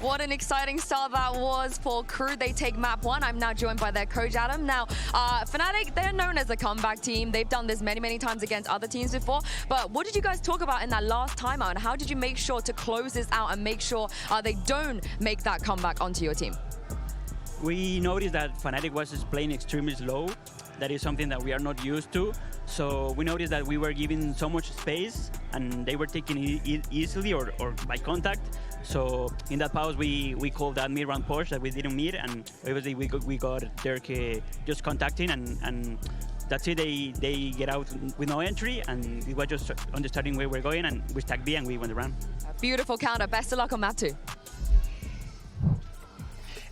what an exciting start that was for KRU. They take map 1. I'm now joined by their coach, Adam. Now, Fnatic, they're known as a comeback team. They've done this many, many times against other teams before. But what did you guys talk about in that last timeout? And how did you make sure to close this out and make sure they don't make that comeback onto your team? We noticed that Fnatic was just playing extremely slow. That is something that we are not used to. So we noticed that we were giving so much space and they were taking it easily or by contact. So in that pause, we called that mid-round push that we didn't meet, and obviously we got Dirk just contacting, and that's it. They get out with no entry, and it was just understanding where we're going, and we stacked B and we won the round. Beautiful counter. Best of luck on map 2.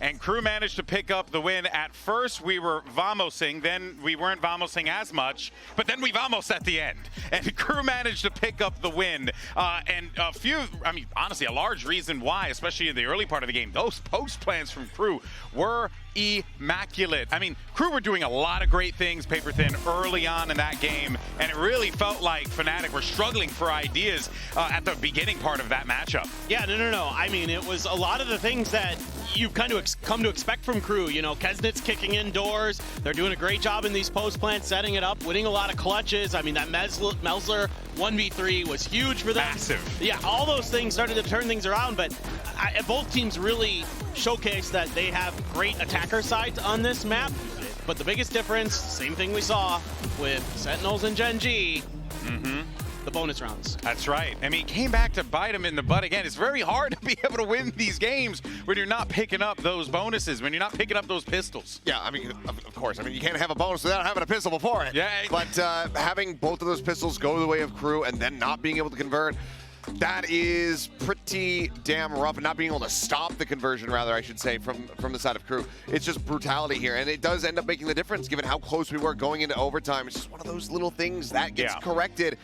And KRU managed to pick up the win. At first, we were vamosing, then we weren't vamosing as much, but then we vamos at the end. And KRU managed to pick up the win. And a few, I mean, honestly, a large reason why, especially in the early part of the game, those post plans from KRU were immaculate. I mean, KRU were doing a lot of great things, paper thin, early on in that game, and it really felt like Fnatic were struggling for ideas at the beginning part of that matchup. Yeah, no. I mean, it was a lot of the things that you've kind of come to expect from KRU. You know, Kesnit's kicking indoors. They're doing a great job in these post plants, setting it up, winning a lot of clutches. I mean, that Melzler 1v3 was huge for them. Massive. Yeah, all those things started to turn things around, but both teams really showcased that they have great attacker sides on this map. But the biggest difference, same thing we saw with Sentinels and Gen G, the bonus rounds. That's right. I mean, came back to bite him in the butt again. It's very hard to be able to win these games when you're not picking up those bonuses, when you're not picking up those pistols. Yeah, I mean, of course. I mean, you can't have a bonus without having a pistol before it. Yeah. But having both of those pistols go the way of KRU and then not being able to convert, that is pretty damn rough, and not being able to stop the conversion, rather, I should say, from the side of KRU. It's just brutality here, and it does end up making the difference given how close we were going into overtime. It's just one of those little things that gets corrected.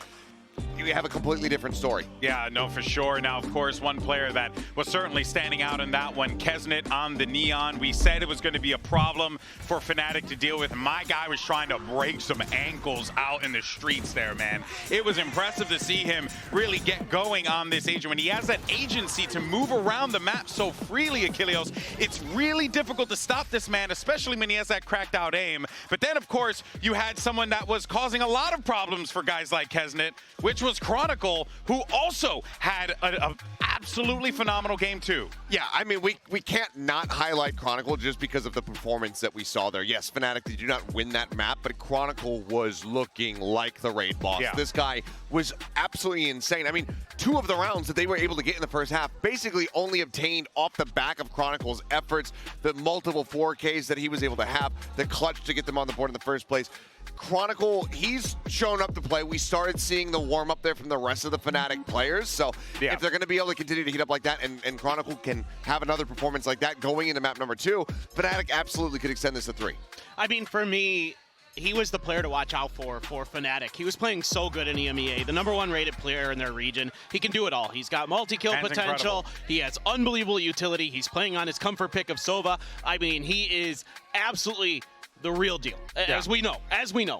You have a completely different story. Yeah, no, for sure. Now, of course, one player that was certainly standing out in that one, Kesnit on the Neon. We said it was going to be a problem for Fnatic to deal with. My guy was trying to break some ankles out in the streets there, man. It was impressive to see him really get going on this agent. When he has that agency to move around the map so freely, Achilleos, it's really difficult to stop this man, especially when he has that cracked out aim. But then, of course, you had someone that was causing a lot of problems for guys like Kesnit, which was Chronicle, who also had an absolutely phenomenal game too. Yeah, I mean, we can't not highlight Chronicle just because of the performance that we saw there. Yes, Fnatic did not win that map, but Chronicle was looking like the raid boss. Yeah. This guy was absolutely insane. I mean, 2 of the rounds that they were able to get in the first half basically only obtained off the back of Chronicle's efforts, the multiple 4Ks that he was able to have, the clutch to get them on the board in the first place. Chronicle, he's shown up to play. We started seeing the warm-up there from the rest of the Fnatic players. So if they're going to be able to continue to heat up like that, and Chronicle can have another performance like that going into map number 2, Fnatic absolutely could extend this to 3. I mean, for me, he was the player to watch out for Fnatic. He was playing so good in EMEA, the #1 rated player in their region. He can do it all. He's got multi-kill potential. Incredible. He has unbelievable utility. He's playing on his comfort pick of Sova. I mean, he is absolutely the real deal, as we know,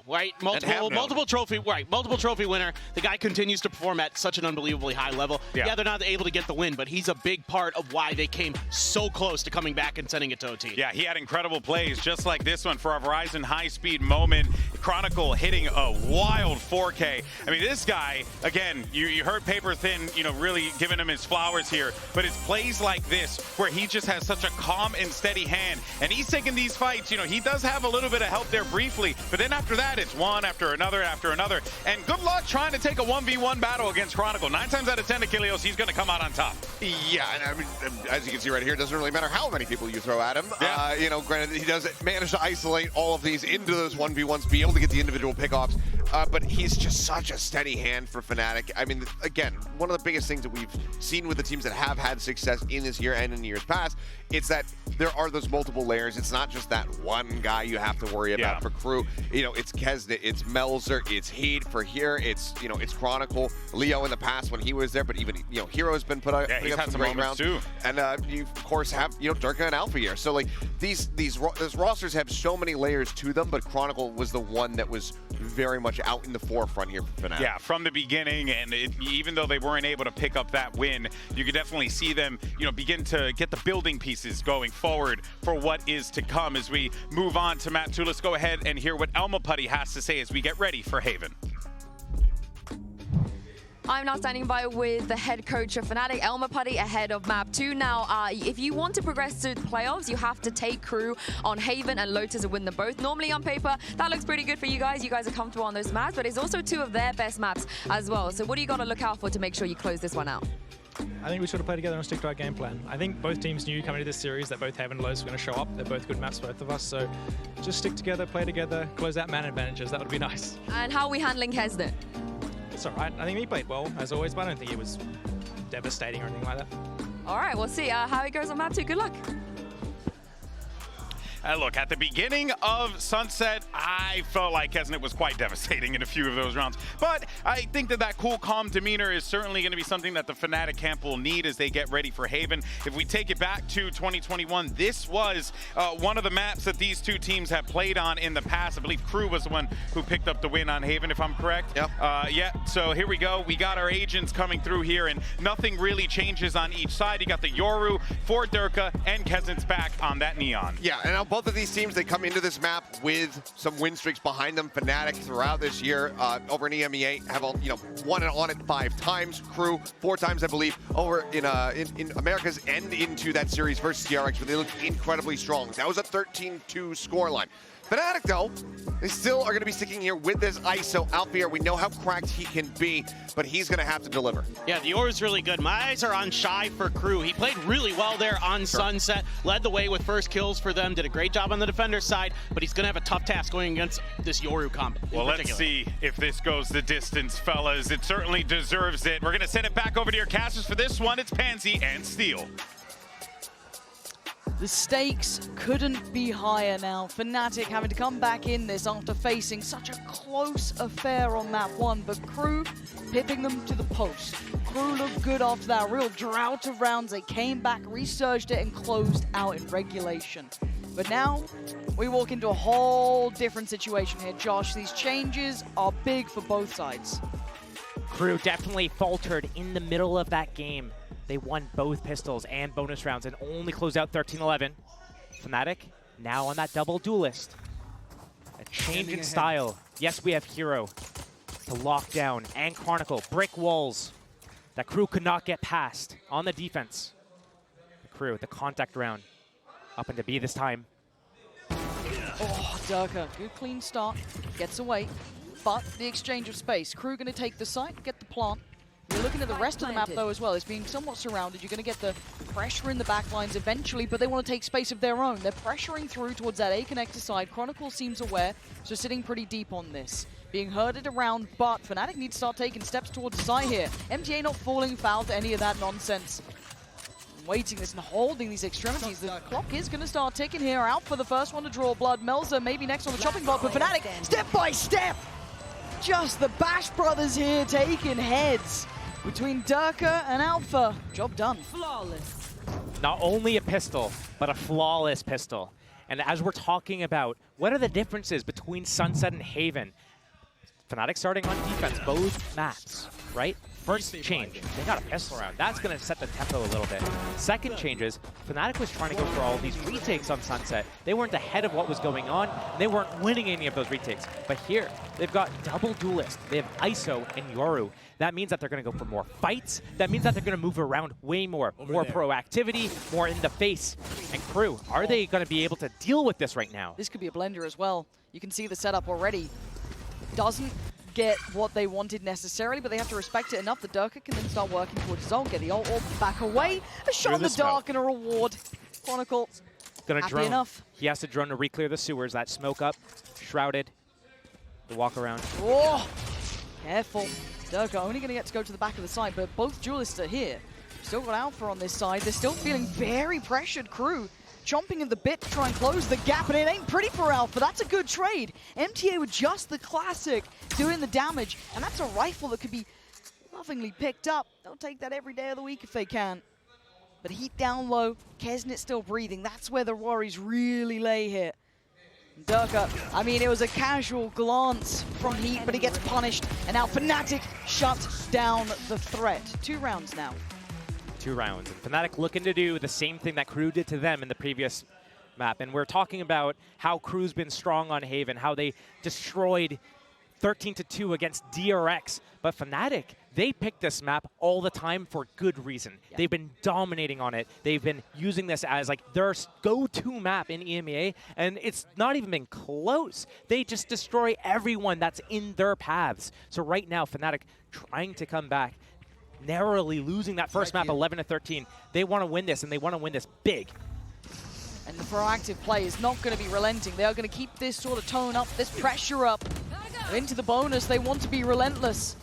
right? Multiple trophy winner. The guy continues to perform at such an unbelievably high level. Yeah, they're not able to get the win, but he's a big part of why they came so close to coming back and sending it to OT. Yeah, he had incredible plays, just like this one for a Verizon high-speed moment. Chronicle hitting a wild 4K. I mean, this guy, again, you heard Paper Thin, you know, really giving him his flowers here, but it's plays like this where he just has such a calm and steady hand, and he's taking these fights. You know, he does have a little bit of help there briefly, but then after that, it's one after another. And good luck trying to take a 1v1 battle against Chronicle. 9 times out of 10, Achilleos, he's going to come out on top. Yeah, and I mean, as you can see right here, it doesn't really matter how many people you throw at him. Yeah. You know, granted, he does manage to isolate all of these into those 1v1s, be able to get the individual pickoffs, but he's just such a steady hand for Fnatic. I mean, again, one of the biggest things that we've seen with the teams that have had success in this year and in years past, it's that there are those multiple layers. It's not just that one guy you have to worry about for KRU. You know, it's Kesnit, it's Melzer, it's Heat for here, it's, you know, it's Chronicle, Leo in the past when he was there, but even, you know, Hero's been putting up some great rounds too. And you of course have, you know, Durka and Alpha here. So like these rosters have so many layers to them, but Chronicle was the one that was very much out in the forefront here for Fnatic. Yeah, from the beginning, and even though they weren't able to pick up that win, you could definitely see them, begin to get the building pieces going forward for what is to come. As we move on to map 2, let's go ahead and hear what Elma Putty has to say as we get ready for Haven. I'm now standing by with the head coach of Fnatic, Elma Putty, ahead of map 2. Now, if you want to progress to the playoffs, you have to take KRU on Haven and Lotus and win them both. Normally on paper, that looks pretty good for you guys. You guys are comfortable on those maps, but it's also 2 of their best maps as well. So what do you got to look out for to make sure you close this one out? I think we should have played together and stick to our game plan. I think both teams knew coming into this series that both Haven and Lotus were going to show up. They're both good maps, both of us. So just stick together, play together, close out man advantages. That would be nice. And how are we handling Kesnet? It's all right. I think he played well, as always, but I don't think it was devastating or anything like that. All right, we'll see how it goes on map 2. Good luck. Look, at the beginning of Sunset, I felt like Kesnet was quite devastating in a few of those rounds. But I think that cool, calm demeanor is certainly going to be something that the Fnatic camp will need as they get ready for Haven. If we take it back to 2021, this was one of the maps that these two teams have played on in the past. I believe KRU was the one who picked up the win on Haven, if I'm correct. Yep. Yeah, so here we go. We got our agents coming through here, and nothing really changes on each side. You got the Yoru for Durka, and Kesnet's back on that Neon. Yeah, and now both of these teams, they come into this map with some win streaks behind them. Fnatic throughout this year over in EMEA have won it on it 5 times. KRU 4 times, I believe, over in Americas and into that series versus CRX, where they looked incredibly strong. That was a 13-2 scoreline. Fnatic, though, they still are going to be sticking here with this ISO Alfier. We know how cracked he can be, but he's going to have to deliver. Yeah, the Yoru's really good. My eyes are on Shy for KRU. He played really well there on Sunset, led the way with first kills for them, did a great job on the defender side, but he's going to have a tough task going against this Yoru comp. Well, let's see if this goes the distance, fellas. It certainly deserves it. We're going to send it back over to your casters for this one. It's Pansy and Steel. The stakes couldn't be higher now. Fnatic having to come back in this after facing such a close affair on map 1, but KRU pipping them to the post. KRU looked good after that real drought of rounds. They came back, resurged it, and closed out in regulation. But now, we walk into a whole different situation here, Josh. These changes are big for both sides. KRU definitely faltered in the middle of that game. They won both pistols and bonus rounds and only closed out 13-11. Fnatic now on that double duelist. A change in style. Yes, we have Hero to lock down and Chronicle. Brick walls that KRU could not get past on the defense. The KRU, the contact round. Up into B this time. Oh, Durka, good clean start. Gets away. But the exchange of space. KRU going to take the site, get the plant. You're looking at the rest of the map, though, as well. It's being somewhat surrounded. You're going to get the pressure in the backlines eventually, but they want to take space of their own. They're pressuring through towards that A connector side. Chronicle seems aware, so sitting pretty deep on this. Being herded around, but Fnatic need to start taking steps towards the side here. MTA not falling foul to any of that nonsense. Waiting this and holding these extremities. The clock is going to start ticking here. Out for the first one to draw blood. Melzer maybe next on the chopping block, but Fnatic, step by step! Just the Bash brothers here taking heads between Durka and Alpha. Job done. Flawless. Not only a pistol, but a flawless pistol. And as we're talking about, what are the differences between Sunset and Haven? Fnatic starting on defense, both maps, right? First change, they got a pistol round. That's going to set the tempo a little bit. Second changes, Fnatic was trying to go for all of these retakes on Sunset. They weren't ahead of what was going on, and they weren't winning any of those retakes. But here, they've got double duelist. They have ISO and Yoru. That means that they're going to go for more fights. That means that they're going to move around way more. More proactivity, more in the face. And KRU, are they going to be able to deal with this right now? This could be a blender as well. You can see the setup already. Doesn't get what they wanted necessarily, but they have to respect it enough that Durka can then start working towards his ult, get the ult back away. A shot in the dark and a reward. Chronicle, gonna happy drone. enough. He has to drone to re-clear the sewers. That smoke up, shrouded. The walk around. Oh, careful. Durka only going to get to go to the back of the side, but both duelists are here. Still got Alpha on this side. They're still feeling very pressured. KRU chomping at the bit to try and close the gap, and it ain't pretty for Alpha. That's a good trade. MTA with just the classic doing the damage, and that's a rifle that could be lovingly picked up. They'll take that every day of the week if they can. But heat down low, Kesnet still breathing. That's where the worries really lay here. Durka, I mean, it was a casual glance from Heat, but he gets punished. And now Fnatic shut down the threat. 2 rounds now. 2 rounds. And Fnatic looking to do the same thing that KRU did to them in the previous map. And we're talking about how KRU's been strong on Haven, how they destroyed 13-2 against DRX. But Fnatic, they pick this map all the time for good reason. Yeah. They've been dominating on it. They've been using this as like their go-to map in EMEA, and it's not even been close. They just destroy everyone that's in their paths. So right now, Fnatic trying to come back, narrowly losing that first map 11-13. They want to win this, and they want to win this big. And the proactive play is not going to be relenting. They are going to keep this sort of tone up, this pressure up. Into the bonus, they want to be relentless.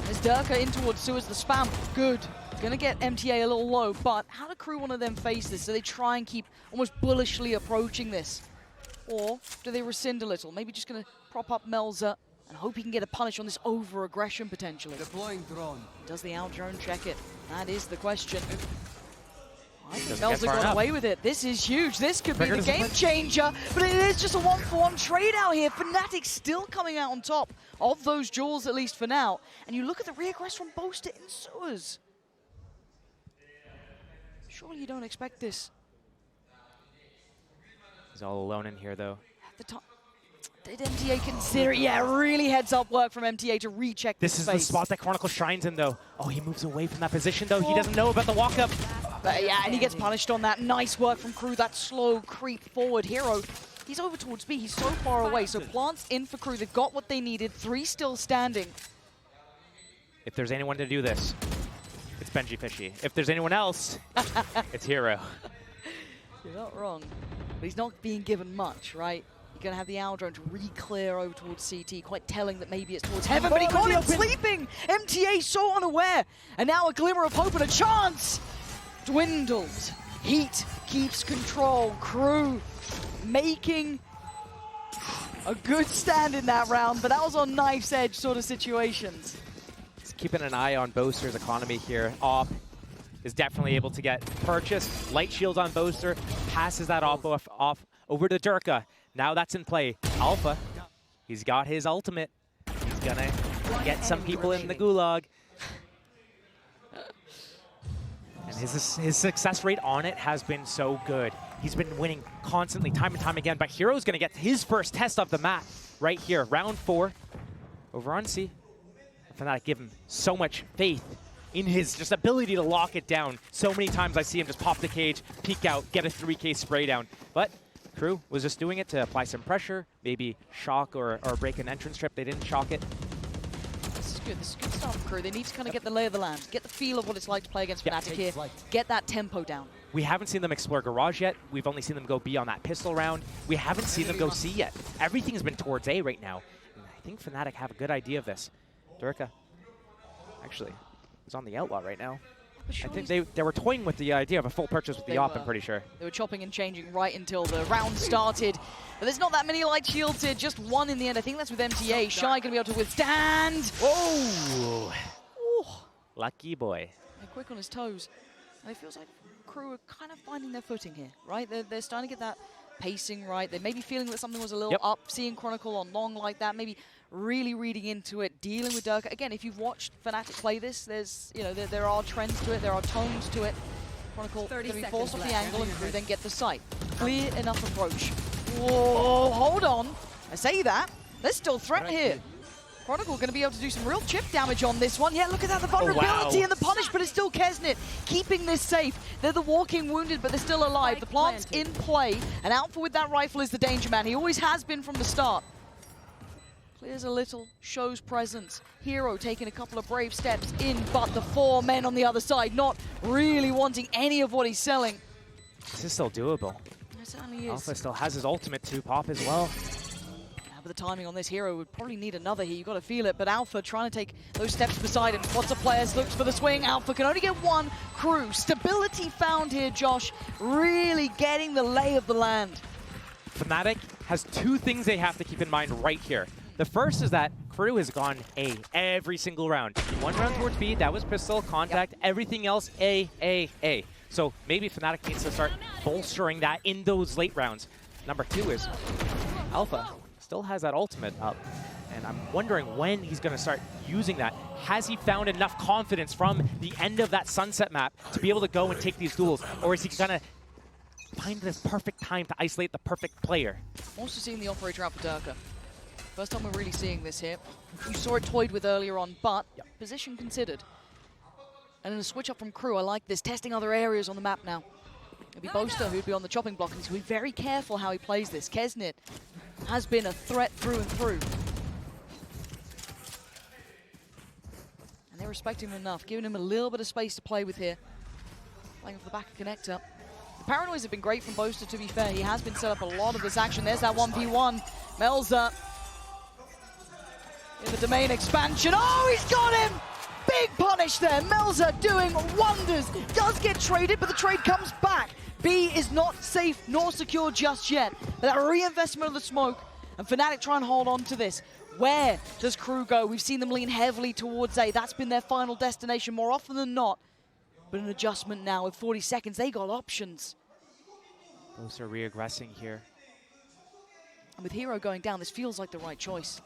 There's Durka in towards Suez, the spam, good. Gonna get MTA a little low, but how do KRU want to then face this? Do they try and keep almost bullishly approaching this? Or do they rescind a little? Maybe just gonna prop up Melza and hope he can get a punish on this over-aggression potentially. Deploying drone. Does the out drone check it? That is the question. I think Melza Melza got away with it. This is huge. This could be the game changer, but it is just a 1-for-1 trade out here. Fnatic still coming out on top of those duels, at least for now. And you look at the reaggress from Boaster in Sewers. Surely you don't expect this. He's all alone in here, though. At the top. Did MTA consider it? Yeah, really heads-up work from MTA to recheck this is space. the spot that Chronicle shines in, though. Oh, he moves away from that position, though. He doesn't know about the walk-up. But yeah, and he gets punished on that. Nice work from KRU, that slow creep forward. Hero, he's over towards B. He's so far away. So plants in for KRU. They've got what they needed. 3 still standing. If there's anyone to do this, it's Benji Fishy. If there's anyone else, it's Hero. You're not wrong. But he's not being given much, right? You're going to have the Owl drone to re-clear over towards CT. Quite telling that maybe it's towards Heaven, but he got him sleeping! MTA so unaware! And now a glimmer of hope and a chance! Dwindled. Heat keeps control. KRU making a good stand in that round, but that was on knife's edge sort of situations. Just keeping an eye on Boaster's economy here. Op is definitely able to get purchased. Light shields on Boaster, passes that off over to Durka. Now that's in play. Alpha, he's got his ultimate. He's gonna get some people in the gulag. And his success rate on it has been so good. He's been winning constantly, time and time again, but Hero's gonna get his first test of the map right here. Round 4, over on C. Fnatic give him so much faith in his just ability to lock it down. So many times I see him just pop the cage, peek out, get a 3K spray down. But KRU was just doing it to apply some pressure, maybe shock or break an entrance trip. They didn't shock it. This is good. This is good stuff from KRU. They need to kind of get the lay of the land, get the feel of what it's like to play against Fnatic here, get that tempo down. We haven't seen them explore Garage yet. We've only seen them go B on that pistol round. We haven't seen them go C yet. Everything's been towards A right now. And I think Fnatic have a good idea of this. Durka actually is on the outlaw right now. I think they were toying with the idea of a full purchase with the op, I'm pretty sure. They were chopping and changing right until the round started. But there's not that many light shields here, just 1 in the end. I think that's with MTA. Shy going to be able to withstand. Oh! Lucky boy. They're quick on his toes. And it feels like KRU are kind of finding their footing here, right? They're starting to get that pacing right. They may be feeling that something was a little up, seeing Chronicle on long like that, maybe really reading into it, dealing with Durka. Again, if you've watched Fnatic play this, there's, you know, there are trends to it, there are tones to it. Chronicle going to be forced off the angle and KRU then get the sight. Clear enough approach. Whoa, hold on. I say that. There's still threat here. Chronicle going to be able to do some real chip damage on this one. Yeah, look at that, the vulnerability and the punish, but it's still Kesnit keeping this safe. They're the walking wounded, but they're still alive. The plant's in play, and Alpha with that rifle is the danger man. He always has been from the start. Clears a little, shows presence. Hero taking a couple of brave steps in, but the 4 men on the other side not really wanting any of what he's selling. This is still doable. It certainly is. Alpha still has his ultimate to pop as well. But the timing on this Hero would probably need another here. You've got to feel it. But Alpha trying to take those steps beside him. Lots of players, looks for the swing. Alpha can only get 1. KRU, stability found here, Josh. Really getting the lay of the land. Fnatic has 2 things they have to keep in mind right here. The first is that KRU has gone A every single round. 1 round towards B, that was pistol, contact, everything else A. So maybe Fnatic needs to start bolstering that in those late rounds. Number 2 is Alpha still has that ultimate up, and I'm wondering when he's going to start using that. Has he found enough confidence from the end of that sunset map to be able to go and take these duels, or is he going to find this perfect time to isolate the perfect player? Also seeing the operator out for Durka. First time we're really seeing this here. You saw it toyed with earlier on, but position considered. And in a switch up from KRU, I like this, testing other areas on the map now. It'll be Boaster who'd be on the chopping block, and he's going to be very careful how he plays this. Kesnit has been a threat through and through. And they're respecting him enough, giving him a little bit of space to play with here. Playing off the back of connector. The paranoids have been great from Boaster, to be fair. He has been set up a lot of this action. There's that 1v1. Melza in the domain expansion. Oh, he's got him! Big punish there. Melza doing wonders. Does get traded, but the trade comes back. B is not safe nor secure just yet. But that reinvestment of the smoke, and Fnatic try and hold on to this. Where does KRU go? We've seen them lean heavily towards A. That's been their final destination more often than not. But an adjustment now with 40 seconds. They got options. Those are re-aggressing here. And with Hero going down, this feels like the right choice.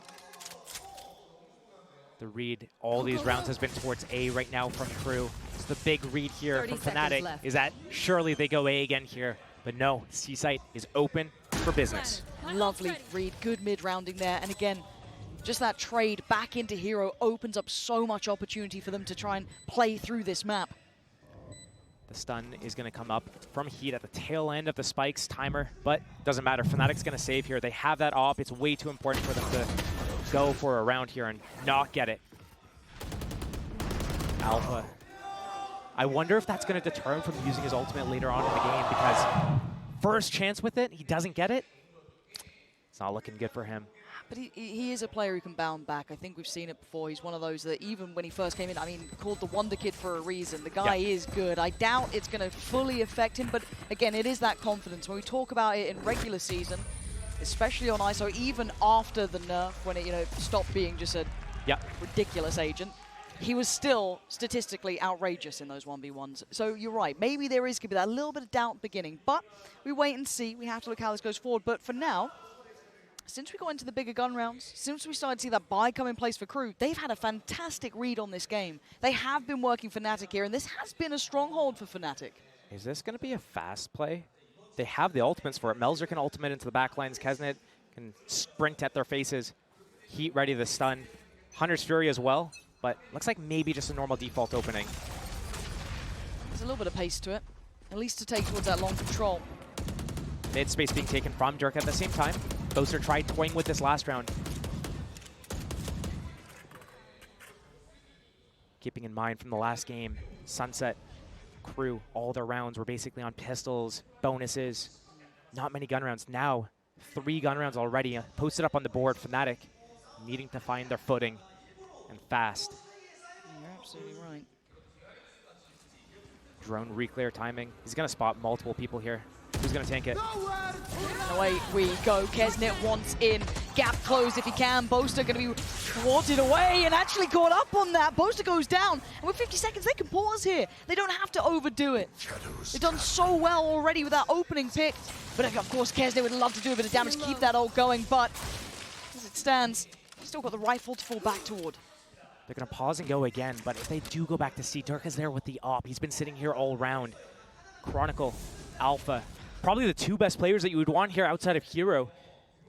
The read all these rounds has been towards A right now from KRU. So the big read here from Fnatic is that surely they go A again here. But no, C-Site is open for business. Lovely read, good mid-rounding there. And again, just that trade back into Hero opens up so much opportunity for them to try and play through this map. The stun is going to come up from Heat at the tail end of the Spikes timer, but doesn't matter. Fnatic's going to save here. They have that op. It's way too important for them to go for a round here and not get it. Alpha. I wonder if that's going to deter him from using his ultimate later on in the game, because first chance with it, he doesn't get it. It's not looking good for him. But he is a player who can bound back. I think we've seen it before. He's one of those that even when he first came in, I mean, called the Wonder Kid for a reason. The guy is good. I doubt it's going to fully affect him, but again, it is that confidence. When we talk about it in regular season, especially on ISO, even after the nerf, when it stopped being just a ridiculous agent, he was still statistically outrageous in those 1v1s. So you're right, maybe there is going to be that little bit of doubt beginning, but we wait and see. We have to look how this goes forward. But for now, since we got into the bigger gun rounds, since we started to see that buy come in place for KRU, they've had a fantastic read on this game. They have been working Fnatic here, and this has been a stronghold for Fnatic. Is this going to be a fast play? They have the ultimates for it. Melzer can ultimate into the backlines. Kesnit can sprint at their faces. Heat ready to stun. Hunter's Fury as well, but looks like maybe just a normal default opening. There's a little bit of pace to it, at least to take towards that long control. Mid space being taken from Dirk at the same time. Boaster tried toying with this last round. Keeping in mind from the last game, Sunset, KRU, all their rounds were basically on pistols, bonuses, not many gun rounds. Now, 3 gun rounds already posted up on the board. Fnatic needing to find their footing and fast. You're absolutely right. Drone reclear timing. He's going to spot multiple people here. Who's going to tank it? And away we go. Kesnit wants in. Gap closed if he can. Boaster going to be thwarted away and actually caught up on that. Boaster goes down. And with 50 seconds, they can pause here. They don't have to overdo it. They've done so well already with that opening pick. But of course, Kesnit would love to do a bit of damage, keep that ult going. But as it stands, he's still got the rifle to fall back toward. They're going to pause and go again. But if they do go back to C, Dirk is there with the op. He's been sitting here all round. Chronicle, Alpha. Probably the 2 best players that you would want here outside of Hero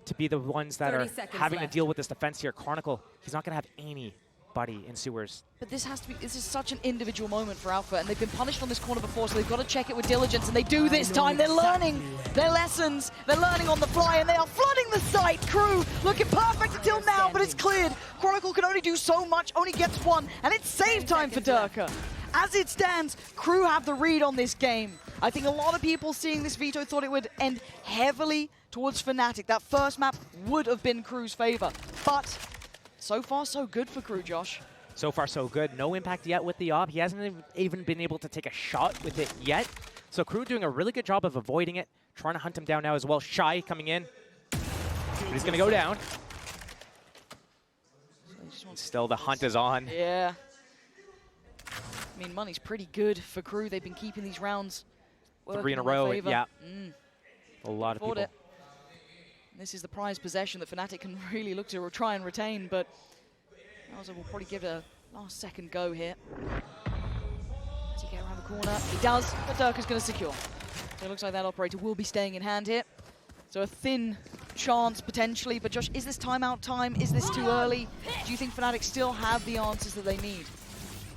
to be the ones that are having to deal with this defense here. Chronicle, he's not going to have anybody in sewers. But this is such an individual moment for Alpha, and they've been punished on this corner before, so they've got to check it with diligence, and they do this time. They're learning their lessons. They're learning on the fly, and they are flooding the site. KRU looking perfect until now, but it's cleared. Chronicle can only do so much, only gets 1, and it's save time for Durka. As it stands, KRU have the read on this game. I think a lot of people seeing this veto thought it would end heavily towards Fnatic. That first map would have been KRU's favor, but so far so good for KRU, Josh. So far so good. No impact yet with the op. He hasn't even been able to take a shot with it yet. So KRU doing a really good job of avoiding it, trying to hunt him down now as well. Shy coming in, but he's going to go down. Still the hunt is on. Yeah. I mean, money's pretty good for KRU. They've been keeping these rounds 3 in a row, yeah. A lot of people. This is the prized possession that Fnatic can really look to try and retain, but Bowser will probably give it a last second go here. Does he get around the corner? He does, but Durka's going to secure. So it looks like that operator will be staying in hand here. So a thin chance potentially, but Josh, is this timeout time? Is this too early? Do you think Fnatic still have the answers that they need?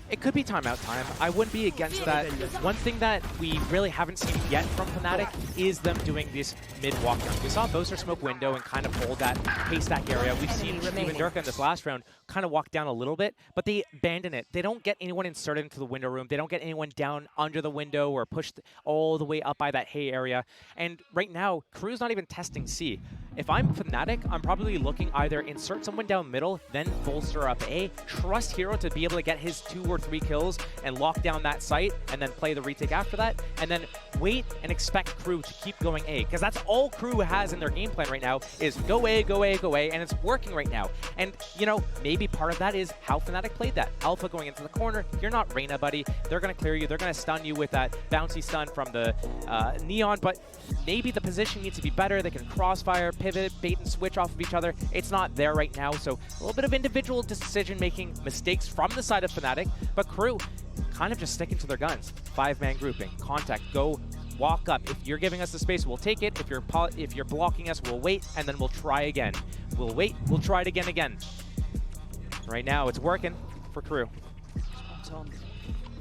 It could be timeout time. I wouldn't be against that. One thing that we really haven't seen yet from Fnatic is them doing this mid-walk-down. We saw Bowser smoke window and kind of hold that haystack area. We've seen even Durka in this last round kind of walk down a little bit, but they abandon it. They don't get anyone inserted into the window room. They don't get anyone down under the window or pushed all the way up by that hay area. And right now, KRU's not even testing C. If I'm Fnatic, I'm probably looking either insert someone down middle, then bolster up A, trust Hero to be able to get his 2 or 3 kills and lock down that site, and then play the retake after that, and then wait and expect KRU to keep going A, because that's all KRU has in their game plan right now is go A, go A, go A, and it's working right now. And, you know, maybe part of that is how Fnatic played that. Alpha going into the corner, you're not Reyna, buddy. They're going to clear you. They're going to stun you with that bouncy stun from the Neon, but maybe the position needs to be better. They can crossfire, pivot, bait and switch off of each other. It's not there right now, so a little bit of individual decision-making mistakes from the side of Fnatic, but KRU kind of just sticking to their guns. 5-man grouping, contact, go, walk up. If you're giving us the space, we'll take it. If you're blocking us, we'll wait, and then we'll try again. We'll wait, we'll try it again. Right now, it's working for KRU. Spot on.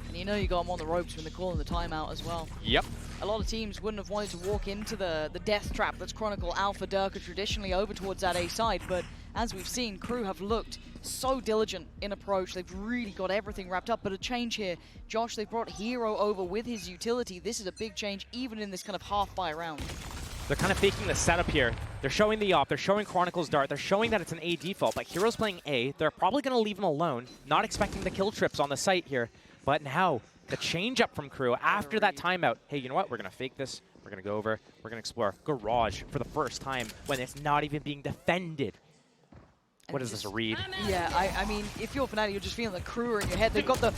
And you know you got them on the ropes when they're calling the timeout as well. Yep. A lot of teams wouldn't have wanted to walk into the death trap that's Chronicle Alpha Durka traditionally over towards that A side, but as we've seen, KRU have looked so diligent in approach. They've really got everything wrapped up, but a change here. Josh, they've brought Hero over with his utility. This is a big change, even in this kind of half-buy round. They're kind of faking the setup here. They're showing the op, they're showing Chronicle's dart, they're showing that it's an A default, but Hero's playing A. They're probably going to leave him alone, not expecting the kill trips on the site here. But now, the change up from KRU after that timeout. Hey, you know what? We're going to fake this. We're going to go over. We're going to explore Garage for the first time when it's not even being defended. What is this, a read? Yeah, I mean, if you're Fnatic, you're just feeling the KRU are in your head. They've got the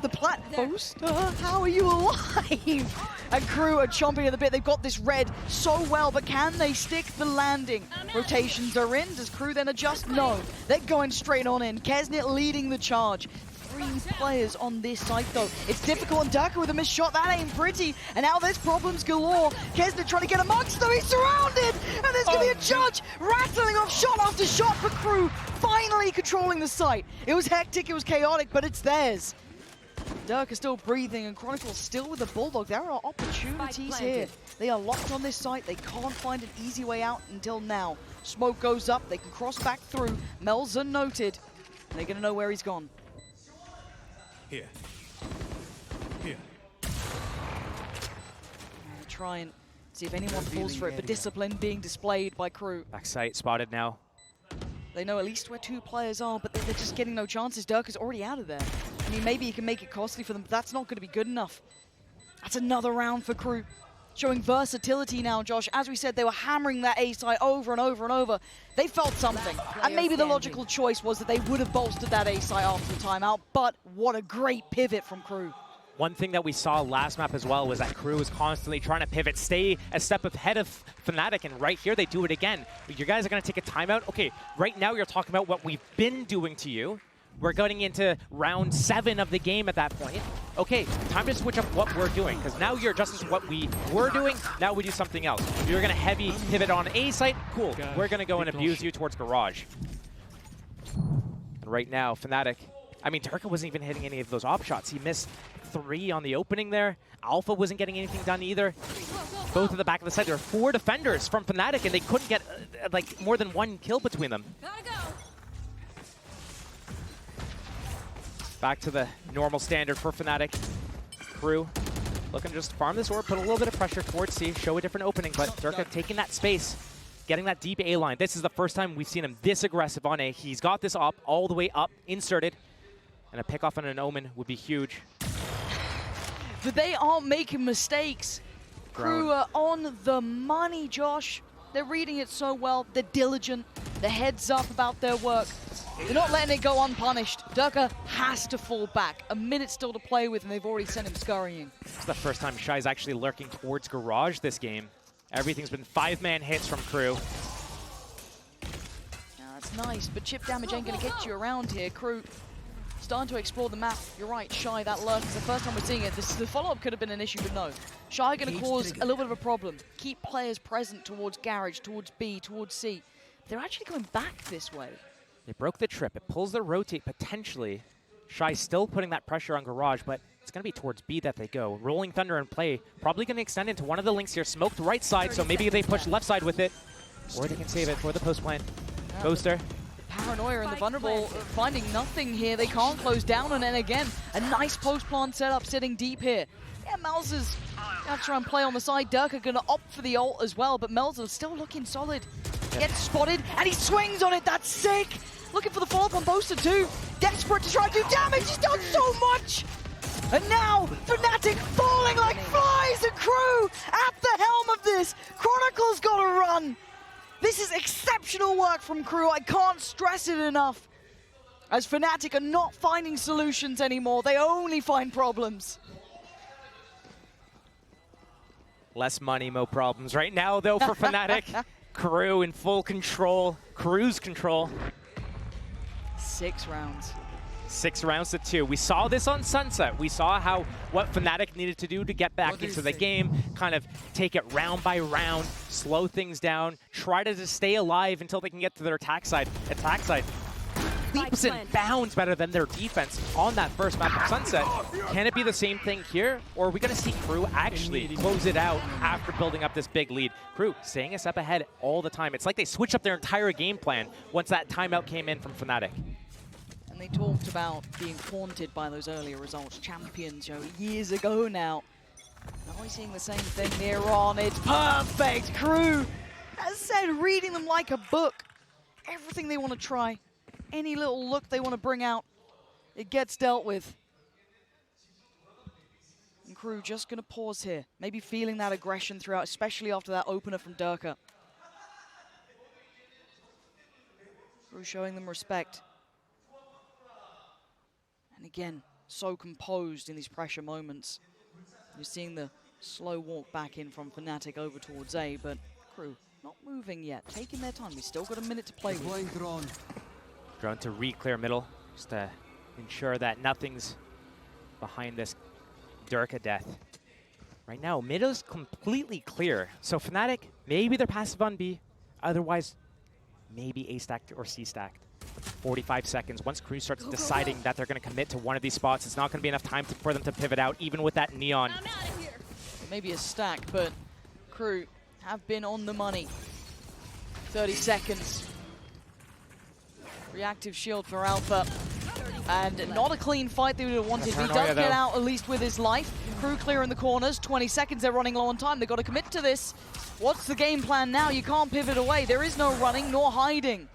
plat. Boaster, how are you alive? And KRU are chomping at the bit. They've got this red so well, but can they stick the landing? Rotations are in. Does KRU then adjust? No. They're going straight on in. Kesnit leading the charge. 3 players on this site, though. It's difficult, and Durka with a missed shot. That ain't pretty. And now there's problems galore. Kesnit trying to get amongst them. He's surrounded, and there's going to be a judge rattling off shot after shot for KRU, finally controlling the site. It was hectic, it was chaotic, but it's theirs. Durka still breathing, and Chronicle still with the Bulldog. There are opportunities here. They are locked on this site. They can't find an easy way out until now. Smoke goes up. They can cross back through. Melza noted. And they're going to know where he's gone. Here. Try and see if anyone falls for it, but discipline being displayed by KRU. Backside spotted now. They know at least where 2 players are, but they're just getting no chances. Durka's already out of there. I mean, maybe he can make it costly for them, but that's not going to be good enough. That's another round for KRU. Showing versatility now, Josh. As we said, they were hammering that A side over and over and over. They felt something. And maybe the logical choice was that they would have bolstered that A side after the timeout, but what a great pivot from KRU. One thing that we saw last map as well was that KRU was constantly trying to pivot, stay a step ahead of Fnatic, and right here they do it again. You guys are going to take a timeout? Okay, right now you're talking about what we've been doing to you. We're going into round 7 of the game at that point. Okay, time to switch up what we're doing, because now you're just as what we were doing, now we do something else. You're going to heavy pivot on A site, cool. We're going to go and abuse you towards Garage. And right now, Fnatic, I mean, Durka wasn't even hitting any of those op shots. He missed 3 on the opening there. Alpha wasn't getting anything done either. Both at the back of the site. There were 4 defenders from Fnatic, and they couldn't get like more than 1 kill between them. Back to the normal standard for Fnatic. KRU looking to just farm this orb, put a little bit of pressure towards C, show a different opening, but Durka taking that space, getting that deep A line. This is the first time we've seen him this aggressive on A. He's got this up, all the way up, inserted, and a pickoff on an Omen would be huge. But they aren't making mistakes. KRU are on the money, Josh. They're reading it so well. They're diligent. They're heads up about their work. They're not letting it go unpunished. Durka has to fall back. A minute still to play with, and they've already sent him scurrying. It's the first time Shy's actually lurking towards Garage this game. Everything's been 5-man hits from KRU. nice, but chip damage ain't going to get you around here. Crew starting to explore the map. You're right, Shy, that lurk is the first time we're seeing it. The follow-up could have been an issue, but no. Shy going to cause a little bit of a problem. Keep players present towards Garage, towards B, towards C. They're actually going back this way. They broke the trip. It pulls the rotate potentially. Shy still putting that pressure on Garage, but it's going to be towards B that they go. Rolling Thunder in play. Probably going to extend into one of the links here. Smoked right side, so maybe they push left side with it. Or they can save it for the post plan. Ghoster. Paranoia and the Vulnerable finding nothing here. They can't close down on it again. A nice post plant setup sitting deep here. Yeah, Melzer's going to try and play on the side. Durka going to opt for the ult as well, but Melzer still looking solid. Gets spotted, and he swings on it. That's sick. Looking for the follow-up on Boaster too. Desperate to try and do damage. He's done so much. And now, Fnatic falling like flies, and Crew at the helm of this. Chronicle's got to run. This is exceptional work from Crew. I can't stress it enough. As Fnatic are not finding solutions anymore, they only find problems. Less money, more problems. Right now, though, for Fnatic, Crew in full control. Crew's control. 6 rounds. 6 rounds to 2. We saw this on Sunset. We saw what Fnatic needed to do to get back into the game, kind of take it round by round, slow things down, try to just stay alive until they can get to their attack side. Leaps and bounds better than their defense on that first map of Sunset. Can it be the same thing here? Or are we going to see Crew actually close it out after building up this big lead? Crew staying a step ahead all the time. It's like they switched up their entire game plan once that timeout came in from Fnatic. And they talked about being haunted by those earlier results. Champions, years ago now. Now we're seeing the same thing here on. It's perfect. Crew, as said, reading them like a book. Everything they want to try. Any little look they want to bring out, it gets dealt with. And Crew just going to pause here. Maybe feeling that aggression throughout, especially after that opener from Durka. Crew showing them respect. And again, so composed in these pressure moments. You're seeing the slow walk back in from Fnatic over towards A, but Crew not moving yet, taking their time. We've still got a minute to play with. Drone to re-clear middle, just to ensure that nothing's behind this Durka death. Right now, mid is completely clear. So Fnatic, maybe they're passive on B, otherwise maybe A stacked or C stacked. 45 seconds. Once Crew starts deciding that they're going to commit to one of these spots, it's not going to be enough time for them to pivot out, even with that Neon. Maybe a stack, but Crew have been on the money. 30 seconds. Reactive shield for Alpha. And not a clean fight they would have wanted. He does get out at least with his life. Crew clear in the corners. 20 seconds, they're running low on time. They've got to commit to this. What's the game plan now? You can't pivot away. There is no running nor hiding.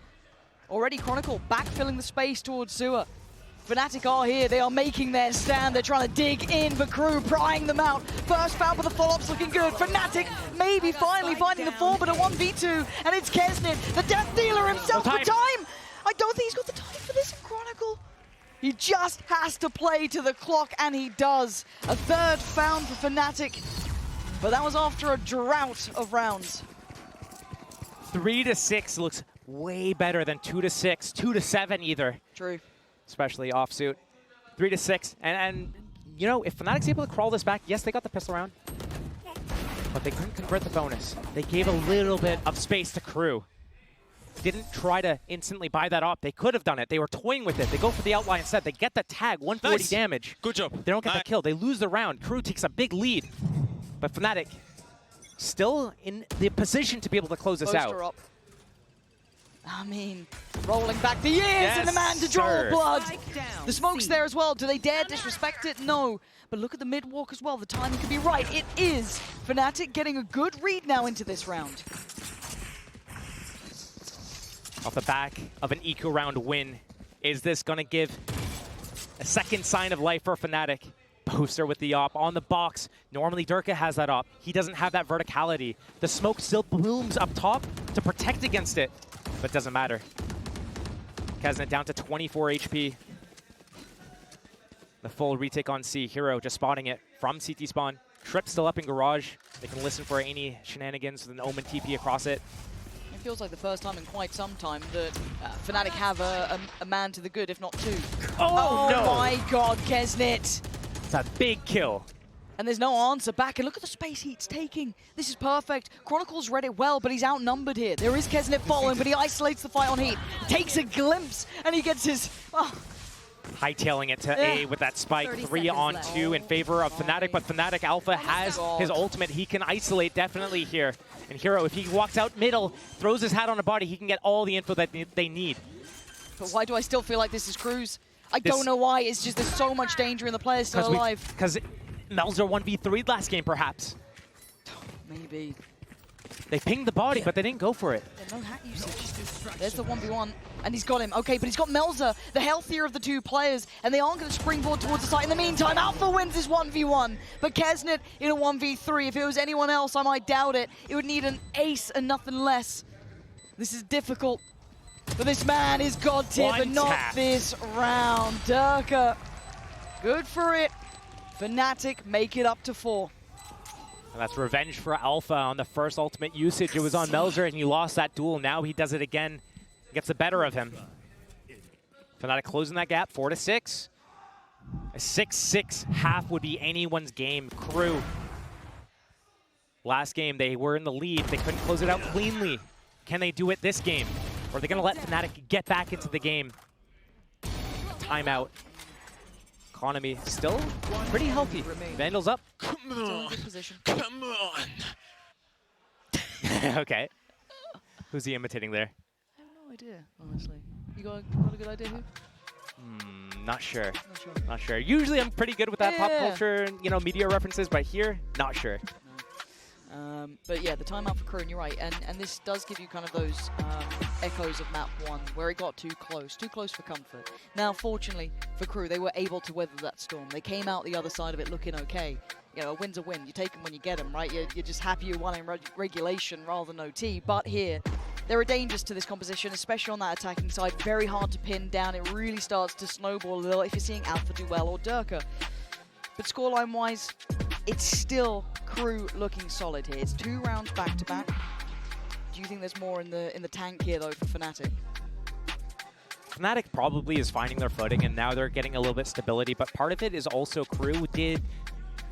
Already Chronicle backfilling the space towards Sewer. Fnatic are here, they are making their stand. They're trying to dig in for Crew, prying them out. First foul, but the follow-up's looking good. Fnatic maybe finally finding the fall, but a 1v2, and it's Kesnit, the death dealer himself for time. I don't think he's got the time for this in Chronicle. He just has to play to the clock, and he does. A third found for Fnatic, but that was after a drought of rounds. 3-6 looks way better than 2-6, 2-7 either. True. Especially offsuit. 3-6, and you know, if Fnatic's able to crawl this back, yes, they got the pistol round, but they couldn't convert the bonus. They gave a little bit of space to Crew. Didn't try to instantly buy that up. They could have done it. They were toying with it. They go for the outline instead. They get the tag, 140 damage. Good job. They don't get the kill. They lose the round. Crew takes a big lead, but Fnatic still in the position to be able to close this out. Up. I mean, rolling back the years and the man to draw blood. The smoke's there as well. Do they dare disrespect it? No. But look at the mid walk as well. The timing could be right. It is. Fnatic getting a good read now into this round. Off the back of an eco round win, is this going to give a second sign of life for Fnatic? Booster with the op on the box. Normally Durka has that op. He doesn't have that verticality. The smoke still blooms up top to protect against it, but doesn't matter. Kesnit down to 24 HP. The full retake on C. Hero just spotting it from CT spawn. Trip still up in garage. They can listen for any shenanigans with an Omen TP across it. Feels like the first time in quite some time that Fnatic have a man to the good, if not two. Oh no! My God, Kesnet! It's a big kill. And there's no answer back, and look at the space he's taking. This is perfect. Chronicles read it well, but he's outnumbered here. There is Kesnet following, but he isolates the fight on Heat. Takes a glimpse, and he gets his... Hightailing it to A with that spike, 3-on-2 in favor of Fnatic, but Fnatic Alpha has his ultimate. He can isolate definitely here. And Hero, if he walks out middle, throws his hat on a body, he can get all the info that they need. But why do I still feel like this is Cruz? I don't know why, it's just there's so much danger in the players still alive. Because Melzer 1v3'd last game, perhaps. Maybe. They pinged the body, but they didn't go for it. Yeah, no hat usage. There's the 1v1, and he's got him. Okay, but he's got Melzer, the healthier of the two players, and they aren't going to springboard towards the site. In the meantime, Alpha wins this 1v1, but Kesnet in a 1v3. If it was anyone else, I might doubt it. It would need an ace and nothing less. This is difficult, but this man is god tier, but not this round. Durka, good for it. Fnatic make it up to 4. And that's revenge for Alpha on the first ultimate usage. It was on Melzer, and he lost that duel. Now he does it again. Gets the better of him. Fnatic closing that gap, 4-6. A 6-6 half would be anyone's game. Crew. Last game, they were in the lead. They couldn't close it out cleanly. Can they do it this game? Or are they going to let Fnatic get back into the game? Timeout. Economy still pretty healthy. Vandals up. Come on. Come on. Okay. Who's he imitating there? I have no idea, honestly. You got a good idea who? Not sure. Not sure. Usually I'm pretty good with that pop culture and, media references, but here, not sure. But yeah, the timeout for Crew, and you're right, and this does give you kind of those echoes of map 1, where it got too close for comfort. Now, fortunately for Crew, they were able to weather that storm. They came out the other side of it looking okay. You know, a win's a win. You take them when you get them, right? You're just happy you won in regulation rather than OT. But here, there are dangers to this composition, especially on that attacking side. Very hard to pin down. It really starts to snowball a little if you're seeing Alpha do well or Durka. But scoreline-wise, it's still Crew looking solid here. It's 2 rounds back-to-back. Do you think there's more in the tank here, though, for Fnatic? Fnatic probably is finding their footing, and now they're getting a little bit stability, but part of it is also Crew did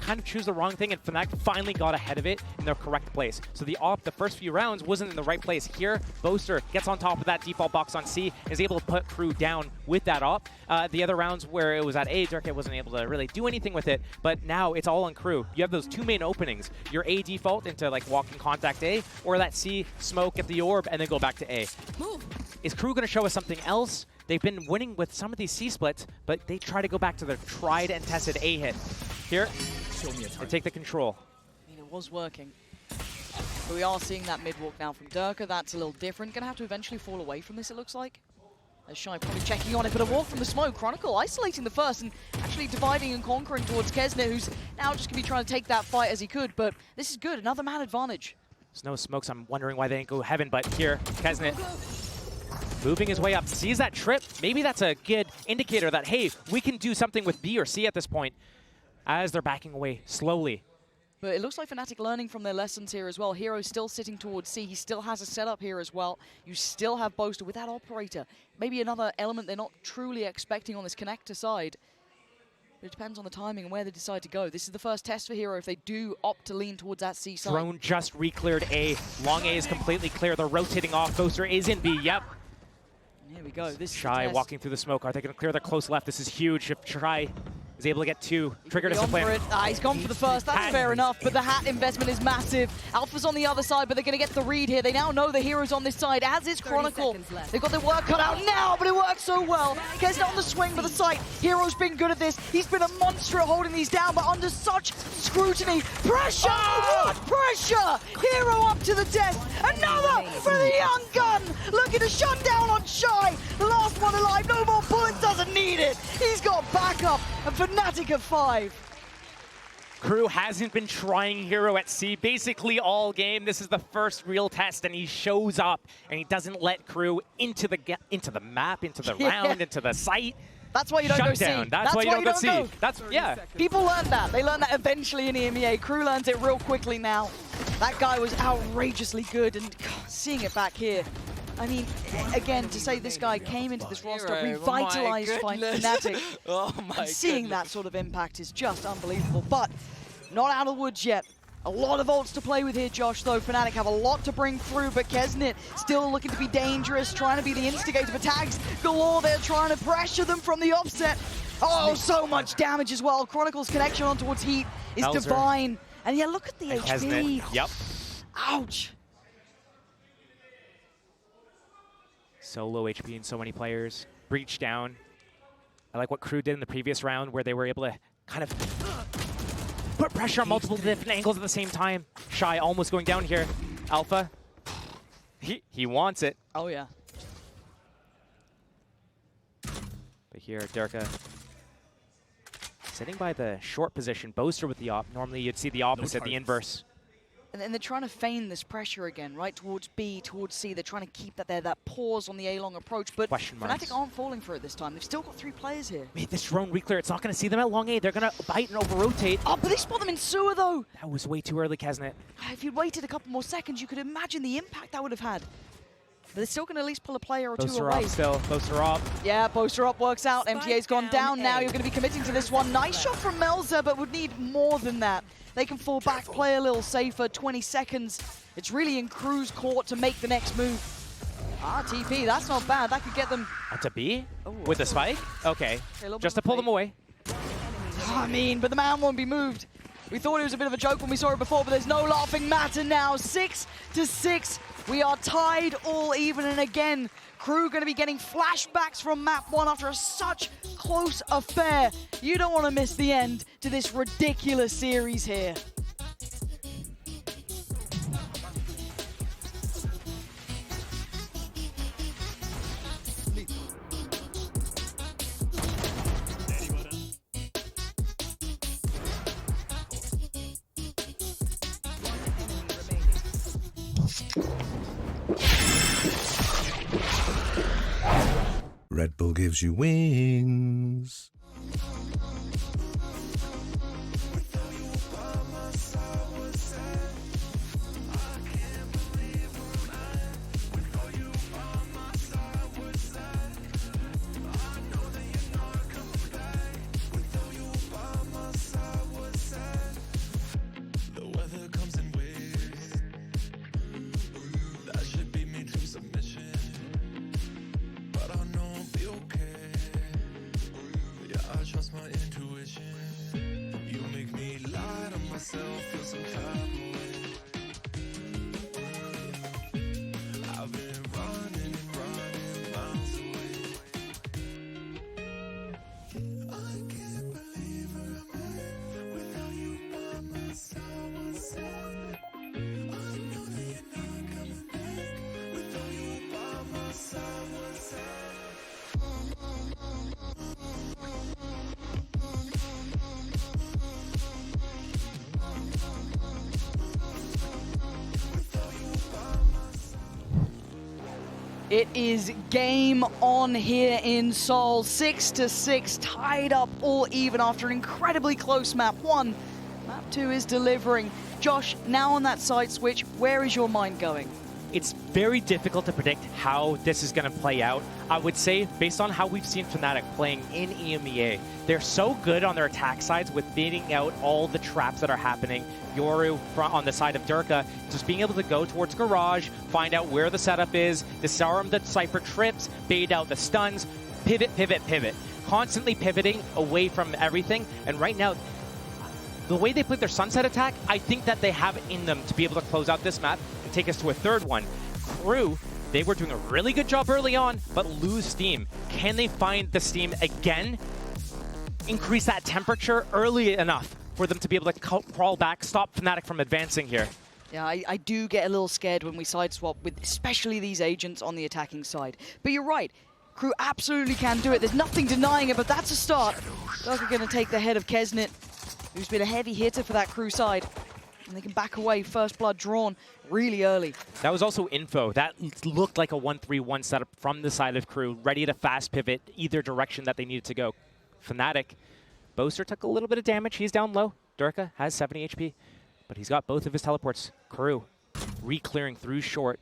kind of choose the wrong thing, and Fnatic finally got ahead of it in their correct place. So the first few rounds wasn't in the right place. Here, Boaster gets on top of that default box on C, is able to put Crew down with that op. The other rounds where it was at A, Durka wasn't able to really do anything with it, but now it's all on Crew. You have those 2 main openings, your A default into like walking contact A, or that C smoke at the orb and then go back to A. Is Crew going to show us something else? They've been winning with some of these C splits, but they try to go back to their tried and tested A hit. Here, they take the control. I mean, it was working. But we are seeing that mid-walk now from Durka. That's a little different. Going to have to eventually fall away from this, it looks like. As Shy probably checking on it, but a walk from the smoke. Chronicle isolating the first and actually dividing and conquering towards Kesnet, who's now just going to be trying to take that fight as he could. But this is good. Another man advantage. There's no smokes. I'm wondering why they didn't go heaven, but here, Kesnet moving his way up, sees that trip. Maybe that's a good indicator that, hey, we can do something with B or C at this point, as they're backing away slowly. But it looks like Fnatic learning from their lessons here as well. Hero's still sitting towards C. He still has a setup here as well. You still have Boaster with that operator. Maybe another element they're not truly expecting on this connector side. But it depends on the timing and where they decide to go. This is the first test for Hero if they do opt to lean towards that C side. Drone just re-cleared A. Long A is completely clear. They're rotating off. Boaster is in B. Yep. Here we go. This Shy walking through the smoke. Are they going to clear their close left? This is huge. If Shy is able to get 2, trigger discipline. He's gone for the first. That's fair enough, but the hat investment is massive. Alpha's on the other side, but they're going to get the read here. They now know the Hero's on this side, as is Chronicle. They've got their work cut out now, but it works so well. Kesnet on the swing for the site. Hero's been good at this. He's been a monster at holding these down, but under such scrutiny. Pressure! What pressure! Hero up to the death. Another for the young gun. Looking to shut down on Shy. The last one alive. No more bullets. Doesn't need it. He's got backup. And Fnatic at 5. Crew hasn't been trying Hero at C basically all game. This is the first real test, and he shows up, and he doesn't let Crew into the map, into the round, into the site. That's why you don't go C. Shutdown. That's why you don't go C. That's, yeah. People learned that. They learned that eventually in EMEA. KRU learns it real quickly now. That guy was outrageously good, and seeing it back here. I mean, again, to say this guy came into this roster, revitalized Fnatic, and seeing that sort of impact is just unbelievable. But not out of the woods yet. A lot of ults to play with here, Josh, though. Fnatic have a lot to bring through, but Kesnet still looking to be dangerous, trying to be the instigator for tags galore. They're trying to pressure them from the offset. Oh, so much damage as well. Chronicle's connection on towards Heat is divine. And yeah, look at the HP. Kesnet. Yep. Ouch. So low HP in so many players. Breach down. I like what KRU did in the previous round where they were able to kind of put pressure on multiple different angles at the same time. Shy almost going down here. Alpha. He wants it. Oh, yeah. But here, Durka sitting by the short position. Boaster with the op. Normally you'd see the opposite, the inverse. And then they're trying to feign this pressure again, right? Towards B, towards C. They're trying to keep that there, that pause on the A-long approach. But Fnatic aren't falling for it this time. They've still got 3 players here. Mate, this drone reclear, it's not going to see them at long A. They're going to bite and over-rotate. Oh, but they spot them in sewer, though. That was way too early, Kesnet. If you'd waited a couple more seconds, you could imagine the impact that would have had. But they're still going to at least pull a player or two away. Boaster up. Yeah, Boaster up works out. MTA's gone down now. You're going to be committing to this one. Nice shot from Melzer, but would need more than that. They can fall back, play a little safer, 20 seconds. It's really in KRU's court to make the next move. TP, that's not bad. That could get them... To B? With the spike? Okay. Just to pull them away. I mean, but the man won't be moved. We thought it was a bit of a joke when we saw it before, but there's no laughing matter now. 6-6. We are tied all even, and again, KRU going to be getting flashbacks from map 1 after such close affair. You don't want to miss the end to this ridiculous series here. Red Bull gives you wings. It is game on here in Seoul. 6-6, tied up all even after an incredibly close map 1. Map 2 is delivering. Josh, now on that side switch, where is your mind going? It's very difficult to predict how this is going to play out. I would say, based on how we've seen Fnatic playing in EMEA, they're so good on their attack sides with beating out all the traps that are happening. Yoru on the side of Durka, just being able to go towards Garage, find out where the setup is, disarm the Cypher trips, bait out the stuns, pivot, pivot, pivot. Constantly pivoting away from everything, and right now, the way they played their Sunset attack, I think that they have it in them to be able to close out this map and take us to a third one. KRU, they were doing a really good job early on, but lose steam. Can they find the steam again? Increase that temperature early enough for them to be able to crawl back, stop Fnatic from advancing here. Yeah, I do get a little scared when we sideswap with especially these agents on the attacking side. But you're right, KRU absolutely can do it. There's nothing denying it, but that's a start. Durka going to take the head of Kesnet, who's been a heavy hitter for that KRU side. And they can back away, first blood drawn really early. That was also info. That looked like a 1-3-1 setup from the side of KRU, ready to fast pivot either direction that they needed to go. Fnatic, Boaster took a little bit of damage. He's down low. Durka has 70 HP, but he's got both of his teleports. KRU re-clearing through short.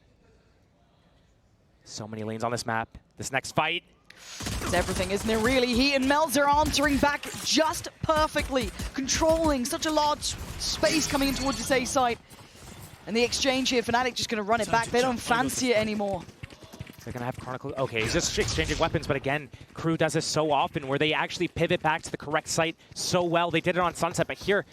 So many lanes on this map. This next fight. It's everything, isn't it, really? Heat and Melzer answering back just perfectly, controlling such a large space coming in towards this A site. And the exchange here, Fnatic just going to run it back. They don't fancy it anymore. They're going to have Chronicle. Okay, he's just exchanging weapons, but again, KRU does this so often where they actually pivot back to the correct site so well. They did it on Sunset, but here,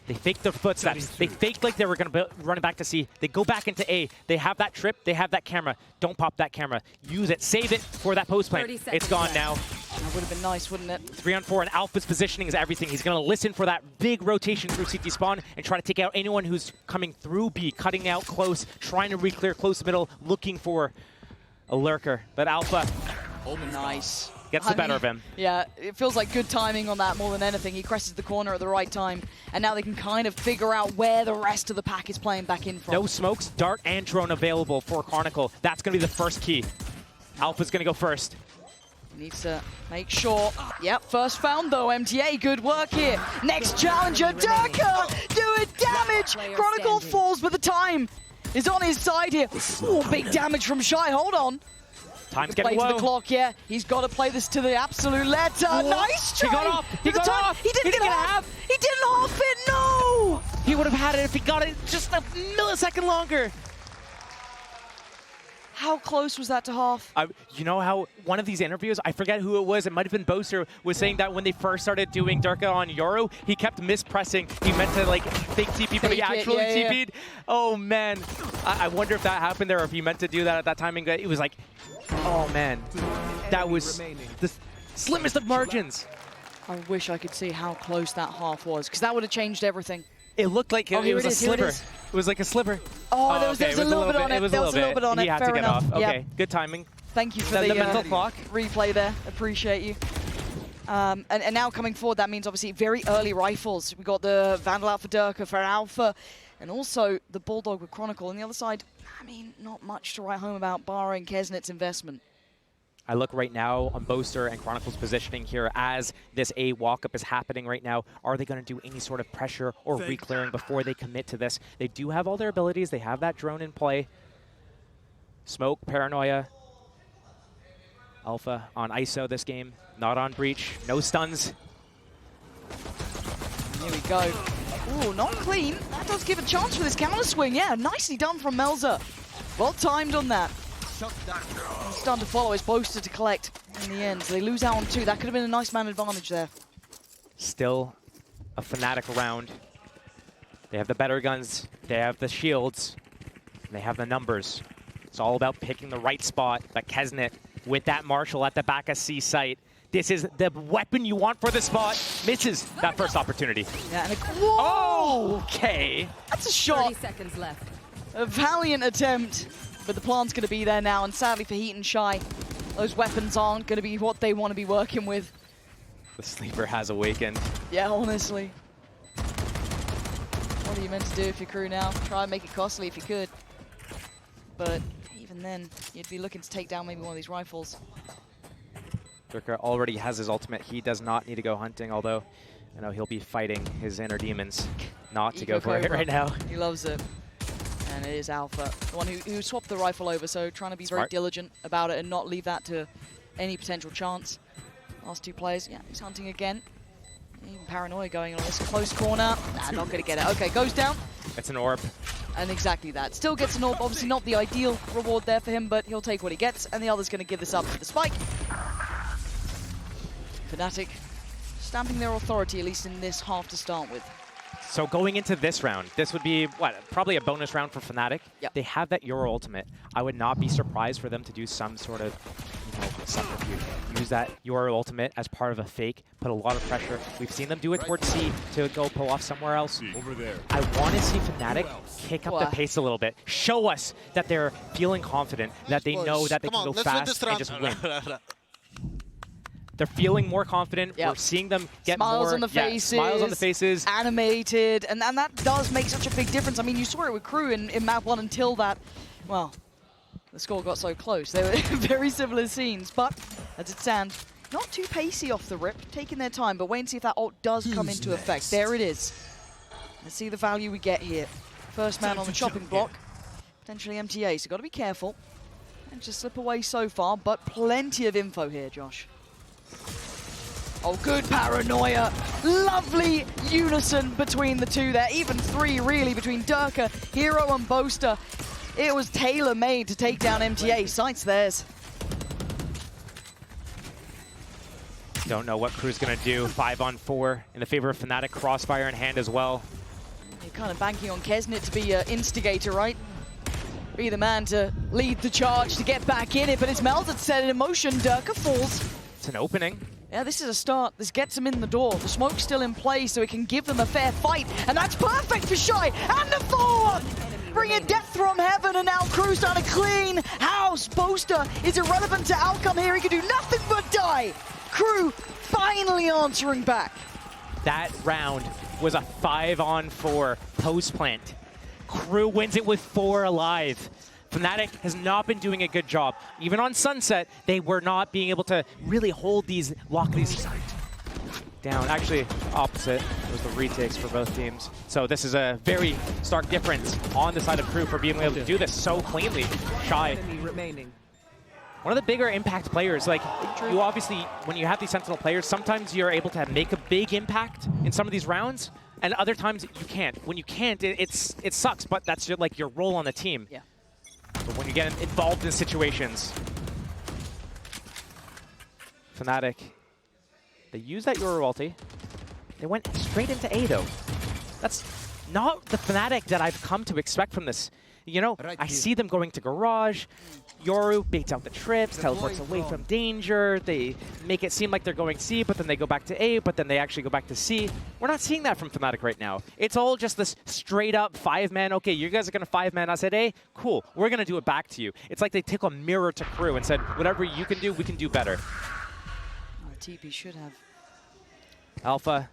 they faked their footsteps. They faked like they were going to run it back to C. They go back into A. They have that trip. They have that camera. Don't pop that camera. Use it. Save it for that post plant. It's gone now. That would have been nice, wouldn't it? 3-on-4, and Alpha's positioning is everything. He's going to listen for that big rotation through CT spawn and try to take out anyone who's coming through B, cutting out close, trying to re-clear close middle, looking for a lurker. But Alpha nice. Gets the better of him. Yeah, it feels like good timing on that more than anything. He cresses the corner at the right time, and now they can kind of figure out where the rest of the pack is playing back in from. No smokes, dart and drone available for Chronicle. That's going to be the first key. Alpha's going to go first. Needs to make sure. Yep, first found though, MTA, good work here. Next challenger, Durka doing damage. Chronicle falls, but the time is on his side here. Ooh, big damage from Shy, hold on. Time's Play getting to low. the clock, yeah. He's got to play this to the absolute letter. Nice try. He got off. He got off. He didn't get half. He didn't half it, no. He would have had it if he got it just a millisecond longer. How close was that to half? You know how one of these interviews, I forget who it was, it might have been Boaster, was saying that when they first started doing Durka on Yoru, he kept mispressing. He meant to like fake TP, but he actually TP'd. Oh man, I wonder if that happened there, or if he meant to do that at that timing. It was like, oh man, that was the slimmest of margins. I wish I could see how close that half was, because that would have changed everything. It looked like it was a sliver. It was like a sliver. Oh, there was a little bit on it. There was a little bit on it. He had to get off. Okay, good timing. Thank you for the mental clock replay there. Appreciate you. And now coming forward, that means obviously very early rifles. We got the Vandal out for Durka for Alpha, and also the Bulldog with Chronicle. On the other side, I mean, not much to write home about, barring Kesnet's investment. I look right now on Boaster and Chronicle's positioning here as this A walk-up is happening right now. Are they going to do any sort of pressure or re-clearing before they commit to this? They do have all their abilities. They have that drone in play. Smoke, Paranoia. Alpha on ISO this game, not on Breach. No stuns. Here we go. Ooh, not clean. That does give a chance for this counter swing. Yeah, nicely done from Melzer. Well timed on that. It's done to follow his Boaster to collect in the end. So they lose out on 2. That could have been a nice man advantage there. Still a Fnatic around. They have the better guns. They have the shields. And they have the numbers. It's all about picking the right spot. But Kesnet with that Marshall at the back of C site. This is the weapon you want for the spot. Misses that first opportunity. Yeah, and whoa! Okay. That's a shot. 30 seconds left. A valiant attempt. But the plant's going to be there now, and sadly for Heat and Shy, those weapons aren't going to be what they want to be working with. The sleeper has awakened. Yeah, honestly. What are you meant to do if you're KRU now? Try and make it costly if you could. But even then, you'd be looking to take down maybe one of these rifles. Durka already has his ultimate. He does not need to go hunting, although I know he'll be fighting his inner demons not to go for it right now. He loves it. And it is Alpha, the one who swapped the rifle over, so trying to be very diligent about it and not leave that to any potential chance. Last 2 players, yeah, he's hunting again. Even Paranoia going on this close corner. Nah, not going to get it. Okay, goes down. It's an orb. And exactly that. Still gets an orb. Obviously not the ideal reward there for him, but he'll take what he gets, and the other's going to give this up for the spike. Fnatic stamping their authority, at least in this half to start with. So going into this round, this would be, what, probably a bonus round for Fnatic. Yep. They have that Euro ultimate. I would not be surprised for them to do some sort of, subterfuge. Use that Euro ultimate as part of a fake, put a lot of pressure. We've seen them do it towards C to go pull off somewhere else. Over there. I want to see Fnatic kick up the pace a little bit. Show us that they're feeling confident, that they know that they can go fast and just win. They're feeling more confident. Yep. We're seeing them get smiles more on the faces, smiles on the faces, animated, and that does make such a big difference. I mean, you saw it with KRU in map 1 until that, well, the score got so close. They were very similar scenes, but as it stands, not too pacey off the rip, taking their time, but wait and see if that ult does come into effect. There it is. Let's see the value we get here. First man on the chopping block, potentially MTA, so got to be careful. And just slip away so far, but plenty of info here, Josh. Oh, good paranoia. Lovely unison between the two there. Even three, really, between Durka, Hero, and Boaster. It was tailor-made to take down MTA. Sight's theirs. Don't know what KRU's going to do. 5-on-4 in the favor of Fnatic. Crossfire in hand as well. You're kind of banking on Kesnet to be an instigator, right? Be the man to lead the charge, to get back in it, but it's Mel that set it in motion. Durka falls. It's an opening. Yeah, this is a start. This gets them in the door. The smoke's still in place, so it can give them a fair fight. And that's perfect for Shy. And the forward! Bringing death from heaven, and now KRU's done a clean house. Boaster is irrelevant to outcome here. He can do nothing but die. KRU finally answering back. That round was a 5-on-4 post plant. KRU wins it with 4 alive. Fnatic has not been doing a good job. Even on Sunset, they were not being able to really lock these down. Actually, opposite. It was the retakes for both teams. So this is a very stark difference on the side of KRU for being able to do this so cleanly. Shy. One of the bigger impact players, like, you obviously, when you have these Sentinel players, sometimes you're able to make a big impact in some of these rounds, and other times you can't. When you can't, it sucks, but that's your role on the team. Yeah. But when you get involved in situations, Fnatic, they use that Yoru ulti. They went straight into A though. That's not the Fnatic that I've come to expect from this. You know, I see them going to Garage. Yoru baits out the trips, teleports away from danger. They make it seem like they're going C, but then they go back to A, but then they actually go back to C. We're not seeing that from Fnatic right now. It's all just this straight up 5-man, okay, you guys are going to 5-man us at A? Cool, we're going to do it back to you. It's like they took a mirror to KRU and said, whatever you can do, we can do better. TP should have. Alpha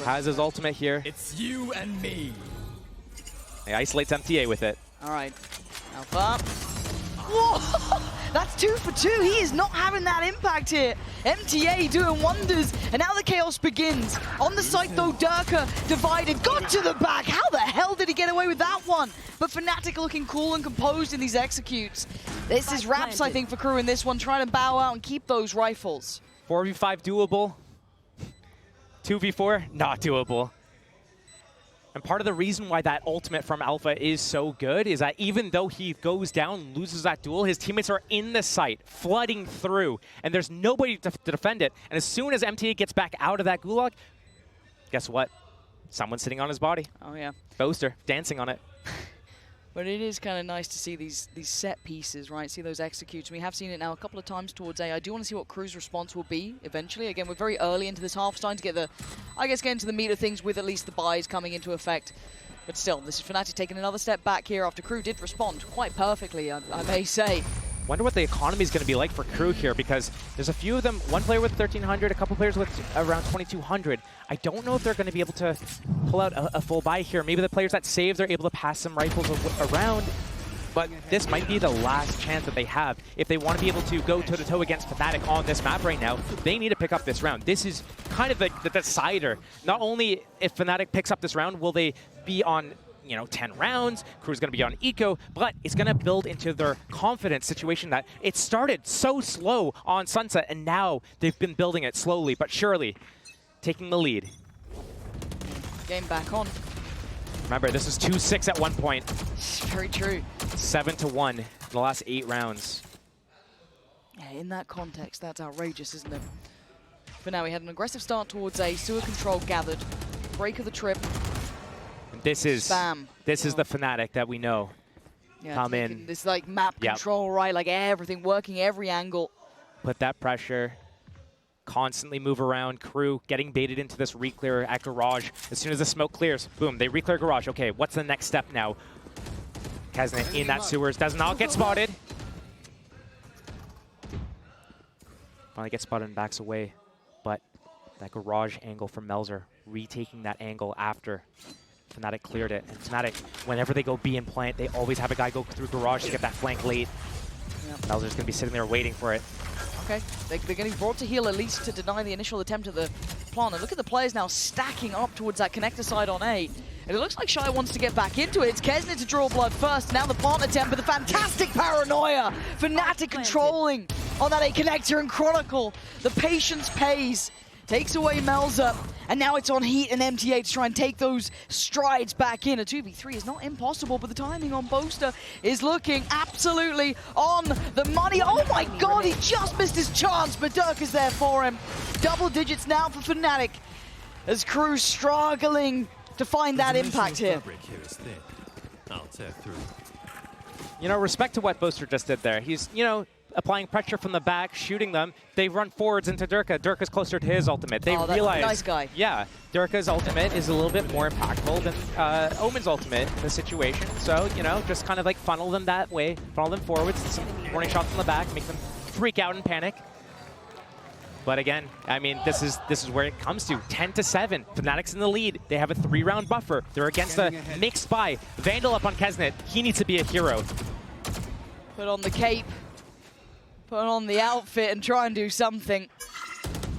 has his ultimate here. It's you and me. He isolates MTA with it. All right, Alpha. Whoa! That's 2 for 2. He is not having that impact here. MTA doing wonders, and now the chaos begins. On the site though, Durka divided, got to the back. How the hell did he get away with that one? But Fnatic looking cool and composed in these executes. This is Raps, I think, for KRU in this one, trying to bow out and keep those rifles. 4v5 doable. 2v4 not doable. And part of the reason why that ultimate from Alpha is so good is that even though he goes down, loses that duel, his teammates are in the site, flooding through, and there's nobody to defend it. And as soon as MTA gets back out of that gulag, guess what? Someone's sitting on his body. Oh yeah. Boaster, dancing on it. But it is kind of nice to see these set pieces, right? See those executes. We have seen it now a couple of times towards A. I do want to see what KRU's response will be eventually. Again, we're very early into this half, starting to get the, get into the meat of things with at least the buys coming into effect. But still, this is Fnatic taking another step back here after KRU did respond quite perfectly, I may say. Wonder what the economy is going to be like for KRU here, because there's a few of them, one player with 1,300, a couple players with around 2,200. I don't know if they're going to be able to pull out a full buy here. Maybe the players that save, they're able to pass some rifles around, but this might be the last chance that they have. If they want to be able to go toe-to-toe against Fnatic on this map right now, they need to pick up this round. This is kind of the decider. Not only if Fnatic picks up this round, will they be on 10 rounds, KRU's going to be on eco, but it's going to build into their confidence situation that it started so slow on Sunset, and now they've been building it slowly but surely, taking the lead. Game back on. Remember, this is 2-6 at one point. Very true. 7-1 in the last 8 rounds. Yeah, in that context, that's outrageous, isn't it? But now we had an aggressive start towards A, sewer control gathered, break of the trip. This is Spam. This is the Fnatic that we know. Yeah, come in. This like map control, right? Like everything working, every angle. Put that pressure. Constantly move around. KRU getting baited into this re-clear at Garage. As soon as the smoke clears, boom, they re-clear Garage. Okay, what's the next step now? Kesnet in that sewers, does not get spotted. Finally gets spotted and backs away. But that garage angle from Melzer, retaking that angle after Fnatic cleared it. And Fnatic, whenever they go B and plant, they always have a guy go through garage to get that flank late. Yep. Melzer's going to be sitting there waiting for it. Okay, they're getting brought to heal at least to deny the initial attempt at the plant. And look at the players now stacking up towards that connector side on A. And it looks like Shy wants to get back into it. It's Kesnet to draw blood first. Now the plant attempt, but the fantastic paranoia. Fnatic controlling on that A connector and Chronicle. The patience pays. Takes away Melzer, and now it's on Heat and MTA to try and take those strides back in. A 2v3 is not impossible, but the timing on Boaster is looking absolutely on the money. Oh my god, he just missed his chance, but Dirk is there for him. Double digits now for Fnatic, as KRU struggling to find that impact here. You know, respect to what Boaster just did there. He's, you know, applying pressure from the back, shooting them. They run forwards into Durka. Durka's closer to his ultimate. They realize, nice guy. Yeah, Durka's ultimate is a little bit more impactful than Omen's ultimate in the situation. So, you know, just kind of like funnel them that way, funnel them forwards, some warning shots from the back, make them freak out and panic. But again, I mean, this is where it comes to 10-7. Fnatic's in the lead. They have a 3-round buffer. They're against a mixed buy. Vandal up on Kesnet. He needs to be a hero. Put on the cape. Put on the outfit and try and do something.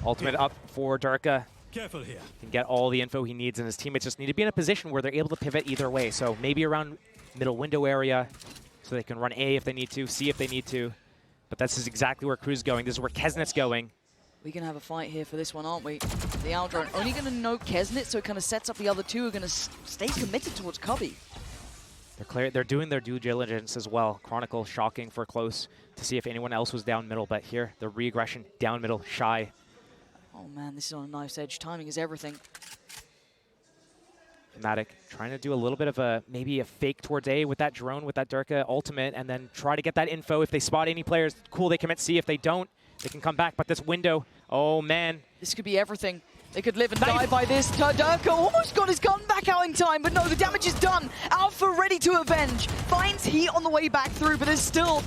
Ultimate up for Durka. Careful here. Can get all the info he needs, and his teammates just need to be in a position where they're able to pivot either way. So maybe around middle window area, so they can run A if they need to, C if they need to. But this is exactly where KRU's going. This is where Kesnet's going. We're going to have a fight here for this one, aren't we? The Aldrone only going to note Kesnet, so it kind of sets up the other two who are going to stay committed towards Cubby. They're doing their due diligence as well. Chronicle shocking for close to see if anyone else was down middle, but here, the re-aggression down middle, Shy. Oh man, this is on a knife's edge. Timing is everything. Fnatic trying to do a little bit of maybe a fake towards A with that drone, with that Durka ultimate, and then try to get that info. If they spot any players, cool, they commit C. If they don't, they can come back. But this window, oh man. This could be everything. They could live and die by this. Durka almost got his gun back out in time, but no, the damage is done. Alpha ready to avenge. Finds Heat on the way back through, but there's still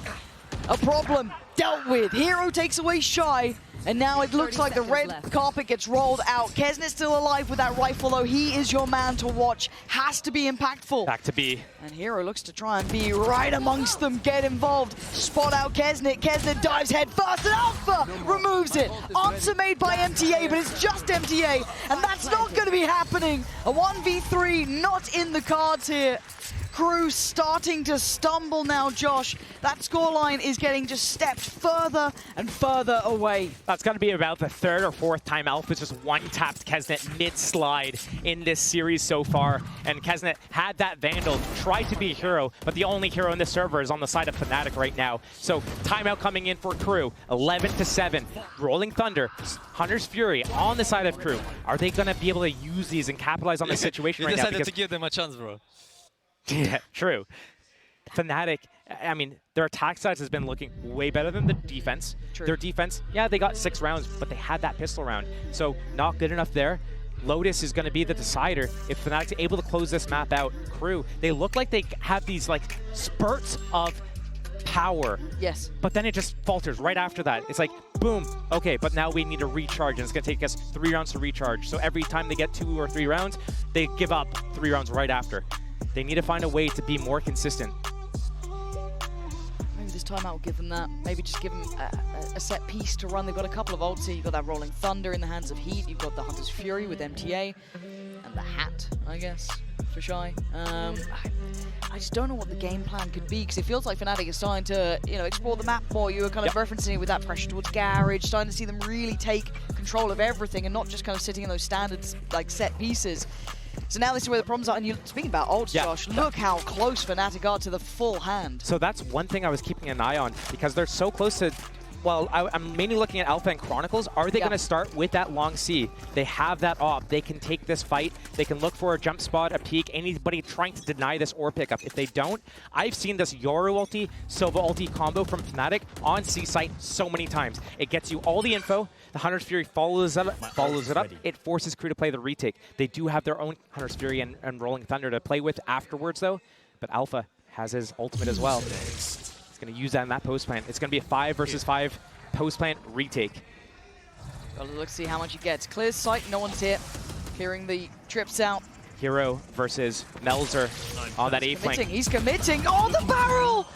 a problem dealt with. Hero takes away Shy, and now it looks like the red carpet gets rolled out. Kesnet's still alive with that rifle, though. He is your man to watch. Has to be impactful. Back to B. And Hero looks to try and be right amongst them, get involved. Spot out Kesnet. Kesnet dives head first, and Alpha removes it. Answer made by MTA, but it's just MTA, and that's not going to be happening. A 1v3 not in the cards here. KRU starting to stumble now, Josh. That scoreline is getting just stepped further and further away. That's got to be about the third or fourth time Alpha's just one-tapped Kesnet mid-slide in this series so far. And Kesnet had that Vandal, tried to be a hero, but the only hero in this server is on the side of Fnatic right now. So timeout coming in for KRU, 11-7. Rolling Thunder, Hunter's Fury on the side of KRU. Are they going to be able to use these and capitalize on the situation right now? You decided to give them a chance, bro. Yeah, true. Fnatic, I mean, their attack size has been looking way better than the defense. True. Their defense, yeah, they got 6 rounds, but they had that pistol round. So not good enough there. Lotus is going to be the decider. If Fnatic's able to close this map out, KRU, they look like they have these like spurts of power. Yes. But then it just falters right after that. It's like, boom, okay, but now we need to recharge, and it's going to take us 3 rounds to recharge. So every time they get 2 or 3 rounds, they give up 3 rounds right after. They need to find a way to be more consistent. Maybe this timeout will give them that. Maybe just give them a set piece to run. They've got a couple of ults here. You've got that Rolling Thunder in the hands of Heat. You've got the Hunter's Fury with MTA. And the hat, I guess, for Shy. I just don't know what the game plan could be, because it feels like Fnatic is starting to, you know, explore the map more. You were kind of referencing it with that pressure towards Garage, starting to see them really take control of everything and not just kind of sitting in those standards, like, set pieces. So now this is where the problems are. And you're speaking about ults, Josh, look how close Fnatic are to the full hand. So that's one thing I was keeping an eye on, because they're so close to, well, I'm mainly looking at Alpha and Chronicles. Are they going to start with that long C? They have that op. They can take this fight. They can look for a jump spot, a peek, anybody trying to deny this or pickup. If they don't, I've seen this Yoru ulti, Silva ulti combo from Fnatic on C site so many times. It gets you all the info. The Hunter's Fury follows it up. It forces KRU to play the retake. They do have their own Hunter's Fury and Rolling Thunder to play with afterwards, though. But Alpha has his ultimate as well. He's going to use that in that post plant. It's going to be a 5 versus 5 post plant retake. Gotta look, see how much he gets. Clears sight, no one's here. Clearing the trips out. Hero versus Melzer on that A flank. He's committing. Oh, the barrel!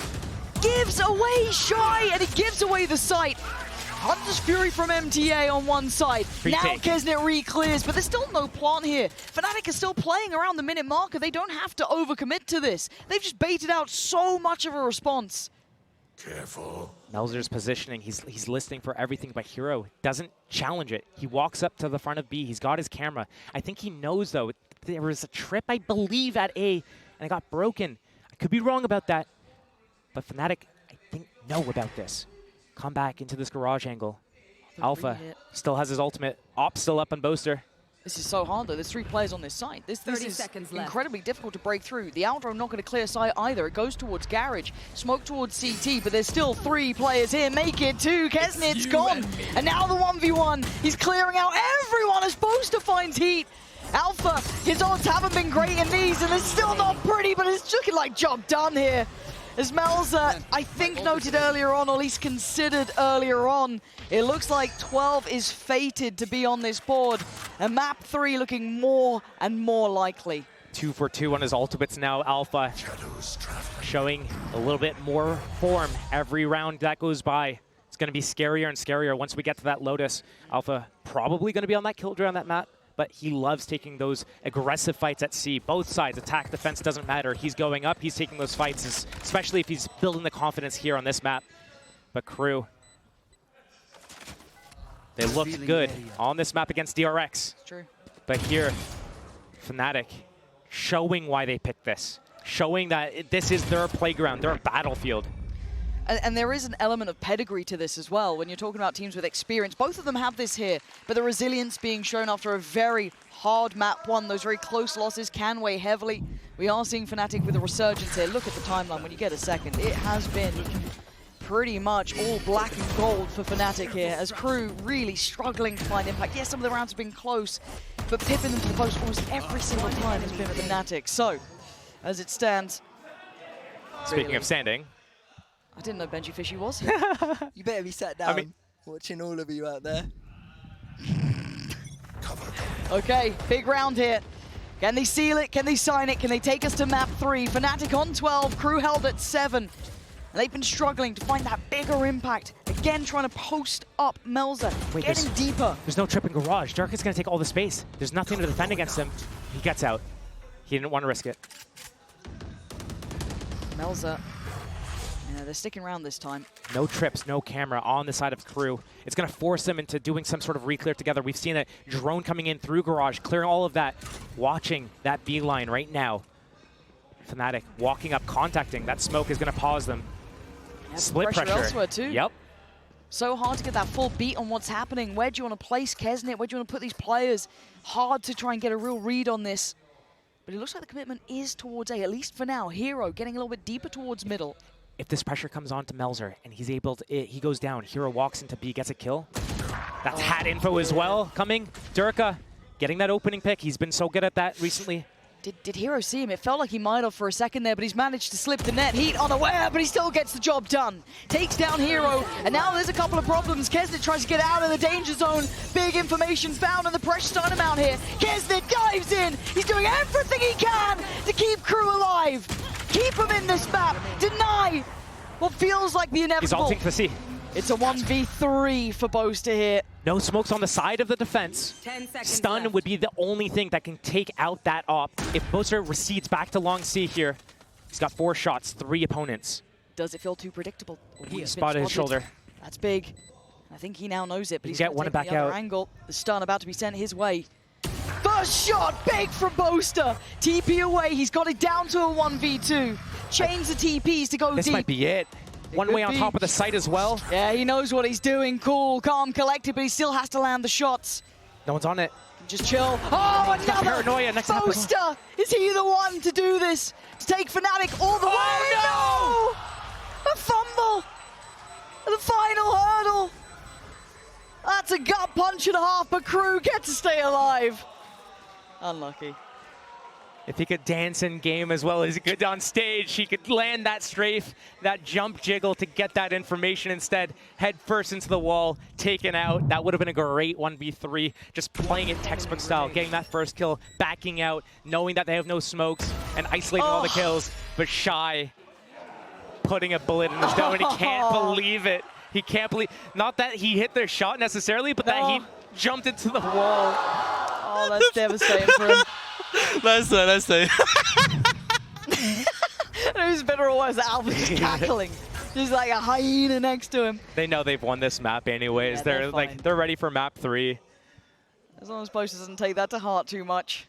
Gives away Shy, and he gives away the sight. Hunter's Fury from MTA on one side. Now Kesnet re-clears, but there's still no plant here. Fnatic is still playing around the minute marker. They don't have to overcommit to this. They've just baited out so much of a response. Careful. Melzer's positioning, he's listening for everything, but Hero doesn't challenge it. He walks up to the front of B. He's got his camera. I think he knows, though, there was a trip, I believe, at A, and it got broken. I could be wrong about that, but Fnatic, I think, know about this. Come back into this garage angle. Alpha still has his ultimate. Op still up on Boaster. This is so hard, though. There's 3 players on this side. This is incredibly difficult to break through. The Outro not going to clear side either. It goes towards Garage. Smoke towards CT, but there's still 3 players here. Make it 2. Kesnet's gone. And now the 1v1. He's clearing out everyone as Boaster finds heat. Alpha, his odds haven't been great in these, and it's still not pretty, but it's looking like job done here. As Melzer, I think, noted earlier on, or at least considered earlier on, it looks like 12 is fated to be on this board, and map 3 looking more and more likely. 2 for 2 on his ultimates now, Alpha. Showing a little bit more form every round that goes by. It's going to be scarier and scarier once we get to that Lotus. Alpha probably going to be on that killjoy on that map, but he loves taking those aggressive fights at C. Both sides, attack, defense, doesn't matter. He's going up, he's taking those fights, especially if he's building the confidence here on this map. But KRU, they looked good on this map against DRX. True. But here, Fnatic showing why they picked this, showing that this is their playground, their battlefield. And there is an element of pedigree to this as well. When you're talking about teams with experience, both of them have this here, but the resilience being shown after a very hard map 1, those very close losses can weigh heavily. We are seeing Fnatic with a resurgence here. Look at the timeline when you get a second. It has been pretty much all black and gold for Fnatic here, as KRU really struggling to find impact. Yes, some of the rounds have been close, but pipping them to the post almost every single time has been with Fnatic. So, as it stands... Speaking of standing... I didn't know Benji Fishy was. You better be sat down watching all of you out there. Okay, big round here. Can they seal it? Can they sign it? Can they take us to map 3? Fnatic on 12, KRU held at 7. And they've been struggling to find that bigger impact. Again, trying to post up Melzer, getting deeper. There's no trip in garage. Dark is going to take all the space. There's nothing to defend against him. He gets out. He didn't want to risk it. Melzer. Yeah, they're sticking around this time. No trips, no camera on the side of KRU. It's going to force them into doing some sort of re-clear together. We've seen a drone coming in through garage, clearing all of that, watching that B line right now. Fnatic walking up, contacting. That smoke is going to pause them. Yeah, Split pressure. Elsewhere too. Yep. So hard to get that full beat on what's happening. Where do you want to place Kesnet? Where do you want to put these players? Hard to try and get a real read on this. But it looks like the commitment is towards A, at least for now. Hero getting a little bit deeper towards middle. If this pressure comes on to Melzer and he's able to, he goes down. Hero walks into B, gets a kill. That's hat info as well coming. Durka getting that opening pick. He's been so good at that recently. Did Hero see him? It felt like he might have for a second there, but he's managed to slip the net. Heat unaware, but he still gets the job done. Takes down Hero, and now there's a couple of problems. Kesnet tries to get out of the danger zone. Big information found, and the pressure's starting to mount here. Kesnet dives in. He's doing everything he can to keep KRU alive. Keep him in this map. Deny what feels like the inevitable. He's ulting for C. It's a 1v3 for Boaster here. No smokes on the side of the defense. 10 seconds Stun left. would be the only thing that can take out that op. If Boaster recedes back to long C here, he's got 4 shots, 3 opponents. Does it feel too predictable? He spotted his shoulder. That's big. I think he now knows it, but he's get gonna one take back the other out. angle. The stun about to be sent his way. First shot, big from Boaster. TP away, he's got it down to a 1v2. Change the TPs to go deep. This might be it. One way on top of the site as well. Yeah, he knows what he's doing. Cool, calm, collected, but he still has to land the shots. No one's on it. Just chill. Oh, another paranoia next to Boaster! Is he the one to do this? To take Fnatic all the way? Oh, No! A fumble! The final hurdle! That's a gut punch and a half, but KRU get to stay alive. Unlucky. If he could dance in game as well as he could on stage, he could land that strafe, that jump jiggle to get that information instead. Head first into the wall, taken out. That would have been a great 1v3. Just playing it textbook style, getting that first kill, backing out, knowing that they have no smokes, and isolating all the kills. But Shy putting a bullet in his dough, and he can't believe it. He can't believe, not that he hit their shot necessarily, but that he jumped into the wall. Oh, that's devastating for him. Nice day. It was better or worse. Alpha just cackling. Just like a hyena next to him. They know they've won this map anyways. Yeah, they're ready for map 3. As long as Post doesn't take that to heart too much.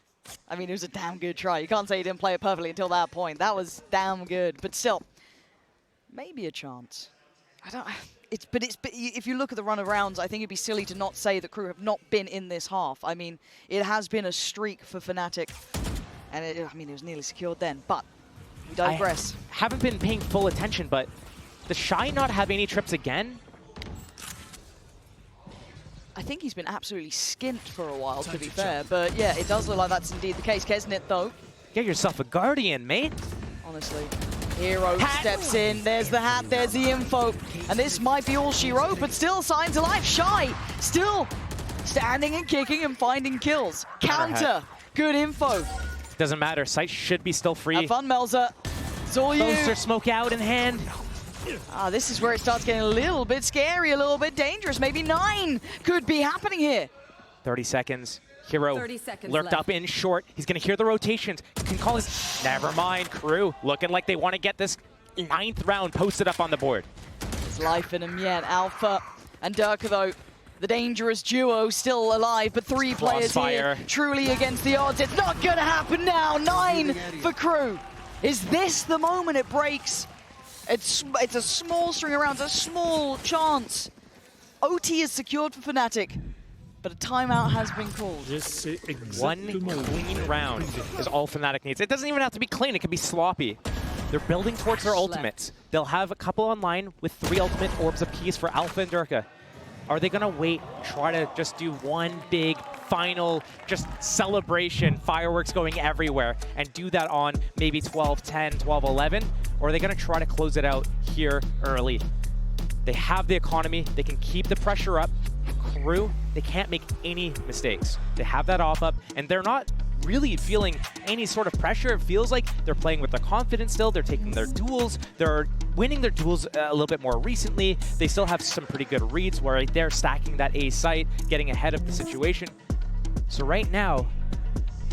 I mean, it was a damn good try. You can't say he didn't play it perfectly until that point. That was damn good. But still, maybe a chance. I don't. But if you look at the run of rounds, I think it'd be silly to not say that Crew have not been in this half. I mean, it has been a streak for Fnatic, and I mean, it was nearly secured then. But we digress. I haven't been paying full attention, but does Shy not have any trips again? I think he's been absolutely skint for a while, to be fair. But yeah, it does look like that's indeed the case. Kesnit, though. Get yourself a Guardian, mate. Honestly. Hero steps in, there's the hat, there's the info, and this might be all she wrote, but still signs of life. Shy, still standing and kicking and finding kills. Counter, good info. Doesn't matter, sight should be still free. Have fun, Melza. It's all you. Poster smoke out in hand. This is where it starts getting a little bit scary, a little bit dangerous. Maybe 9 could be happening here. 30 seconds. Hero lurked up in short. He's going to hear the rotations. Can call his... Never mind, Crew. Looking like they want to get this 9th round posted up on the board. There's life in him yet. Alpha and Durka, though, the dangerous duo still alive, but 3 players here truly against the odds. It's not going to happen now. 9 for Crew. Is this the moment it breaks? It's a small string of rounds, a small chance. OT is secured for Fnatic. But a timeout has been called. One clean round is all Fnatic needs. It doesn't even have to be clean, it can be sloppy. They're building towards their ultimates. They'll have a couple online with 3 ultimate orbs apiece for Alpha and Durka. Are they gonna wait, try to just do one big final just celebration, fireworks going everywhere, and do that on maybe 12-10, 12-11? Or are they gonna try to close it out here early? They have the economy, they can keep the pressure up. Crew, they can't make any mistakes. They have that off up, and they're not really feeling any sort of pressure. It feels like they're playing with their confidence still. They're taking their duels. They're winning their duels a little bit more recently. They still have some pretty good reads where they're stacking that A site, getting ahead of the situation. So right now,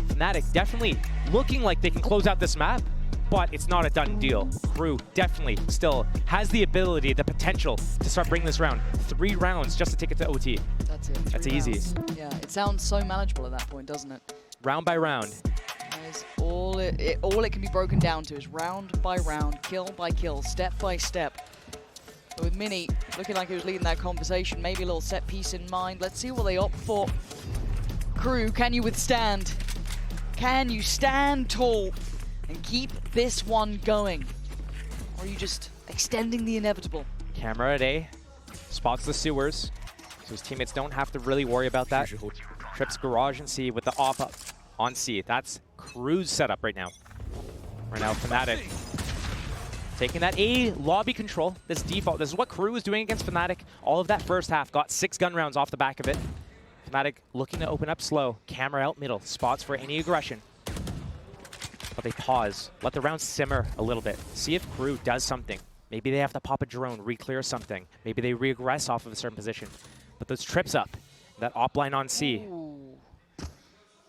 Fnatic definitely looking like they can close out this map, but it's not a done deal. Crew definitely still has the ability, the potential to start bringing this round. 3 rounds just to take it to OT. That's it. That's easy. Yeah, it sounds so manageable at that point, doesn't it? Round by round. All it can be broken down to is round by round, kill by kill, step by step. But with Mini looking like he was leading that conversation, maybe a little set piece in mind. Let's see what they opt for. Crew, can you withstand? Can you stand tall and keep this one going? Or are you just extending the inevitable? Camera at A, spots the sewers, so his teammates don't have to really worry about that. Trips garage and C with the off up on C. That's Crew's setup right now. Right now, Fnatic taking that A lobby control, this default. This is what Crew was doing against Fnatic. All of that first half, got 6 gun rounds off the back of it. Fnatic looking to open up slow. Camera out middle, spots for any aggression. But they pause, let the round simmer a little bit. See if Crew does something. Maybe they have to pop a drone, re-clear something. Maybe they regress off of a certain position. But those trips up, that op line on C. Ooh.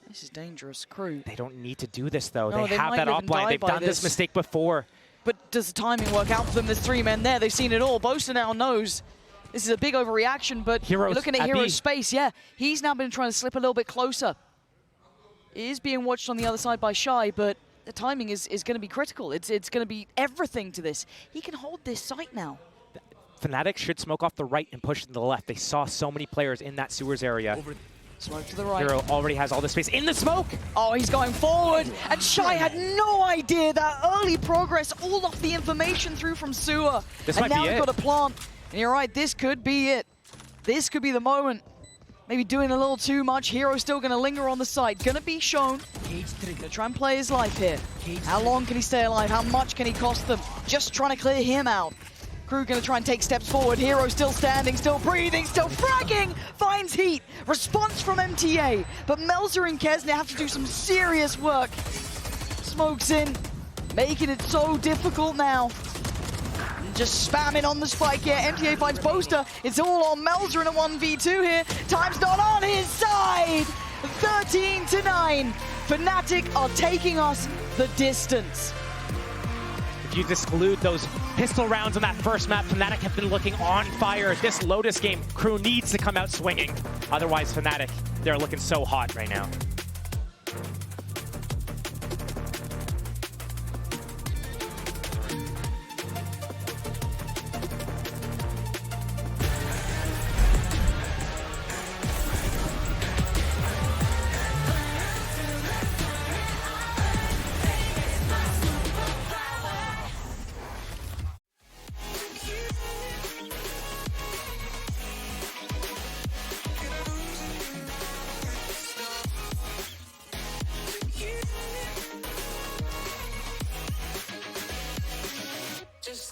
This is dangerous, Crew. They don't need to do this though. No, they have that op line. They've done this mistake before. But does the timing work out for them? There's 3 men there. They've seen it all. Boaster now knows this is a big overreaction, but you're looking at Hero's space. Yeah, he's now been trying to slip a little bit closer. He is being watched on the other side by Shy, but the timing is going to be critical. It's going to be everything to this. He can hold this site now. Fnatic should smoke off the right and push to the left. They saw so many players in that sewers area. Smoke to the right. Hero already has all the space in the smoke. Oh, he's going forward. And Shy had no idea that early progress, all of the information through from sewer. This and might now be he's it. got a plant. And you're right, this could be it. This could be the moment. maybe doing a little too much. Hero still going to linger on the side. Going to be shown. Going to try and play his life here. How long can he stay alive? How much can he cost them? Just trying to clear him out. Crew going to try and take steps forward. Hero still standing, still breathing, still fragging. Finds heat. Response from MTA. But Melzer and Kesnet have to do some serious work. Smokes in. Making it so difficult now. Just spamming on the spike here. MTA finds Poster. It's all on Melzer in a 1v2 here. Time's not on his side. 13-9. Fnatic are taking us the distance. If you exclude those pistol rounds on that first map, Fnatic have been looking on fire. This Lotus game, Crew needs to come out swinging. Otherwise, Fnatic, they're looking so hot right now.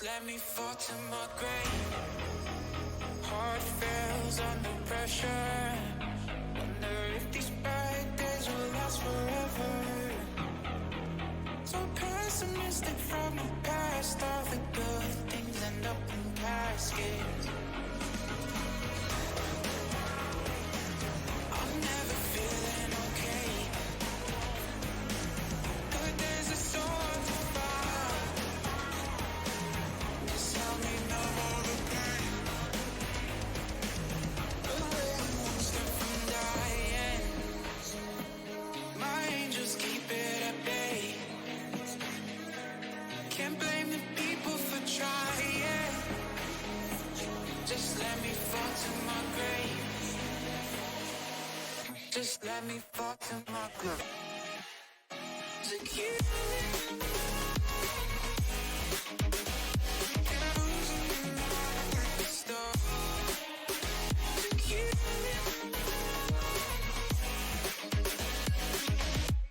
Let me fall to my grave. Heart fails under pressure. Wonder if these bad days will last forever. So pessimistic from the past. All the good things end up in caskets. I'm never feeling okay. Good days are so hard to find. Just help me know all the pain. Away one step from dying. My angels keep it at bay. Can't blame the people for trying. Just let me fall to my grave. Just let me fall to my grave. To you.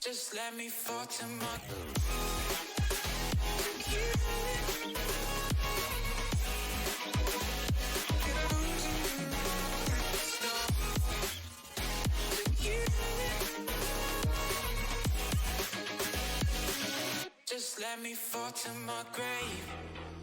Just let me fall to my Just let me fall to my grave.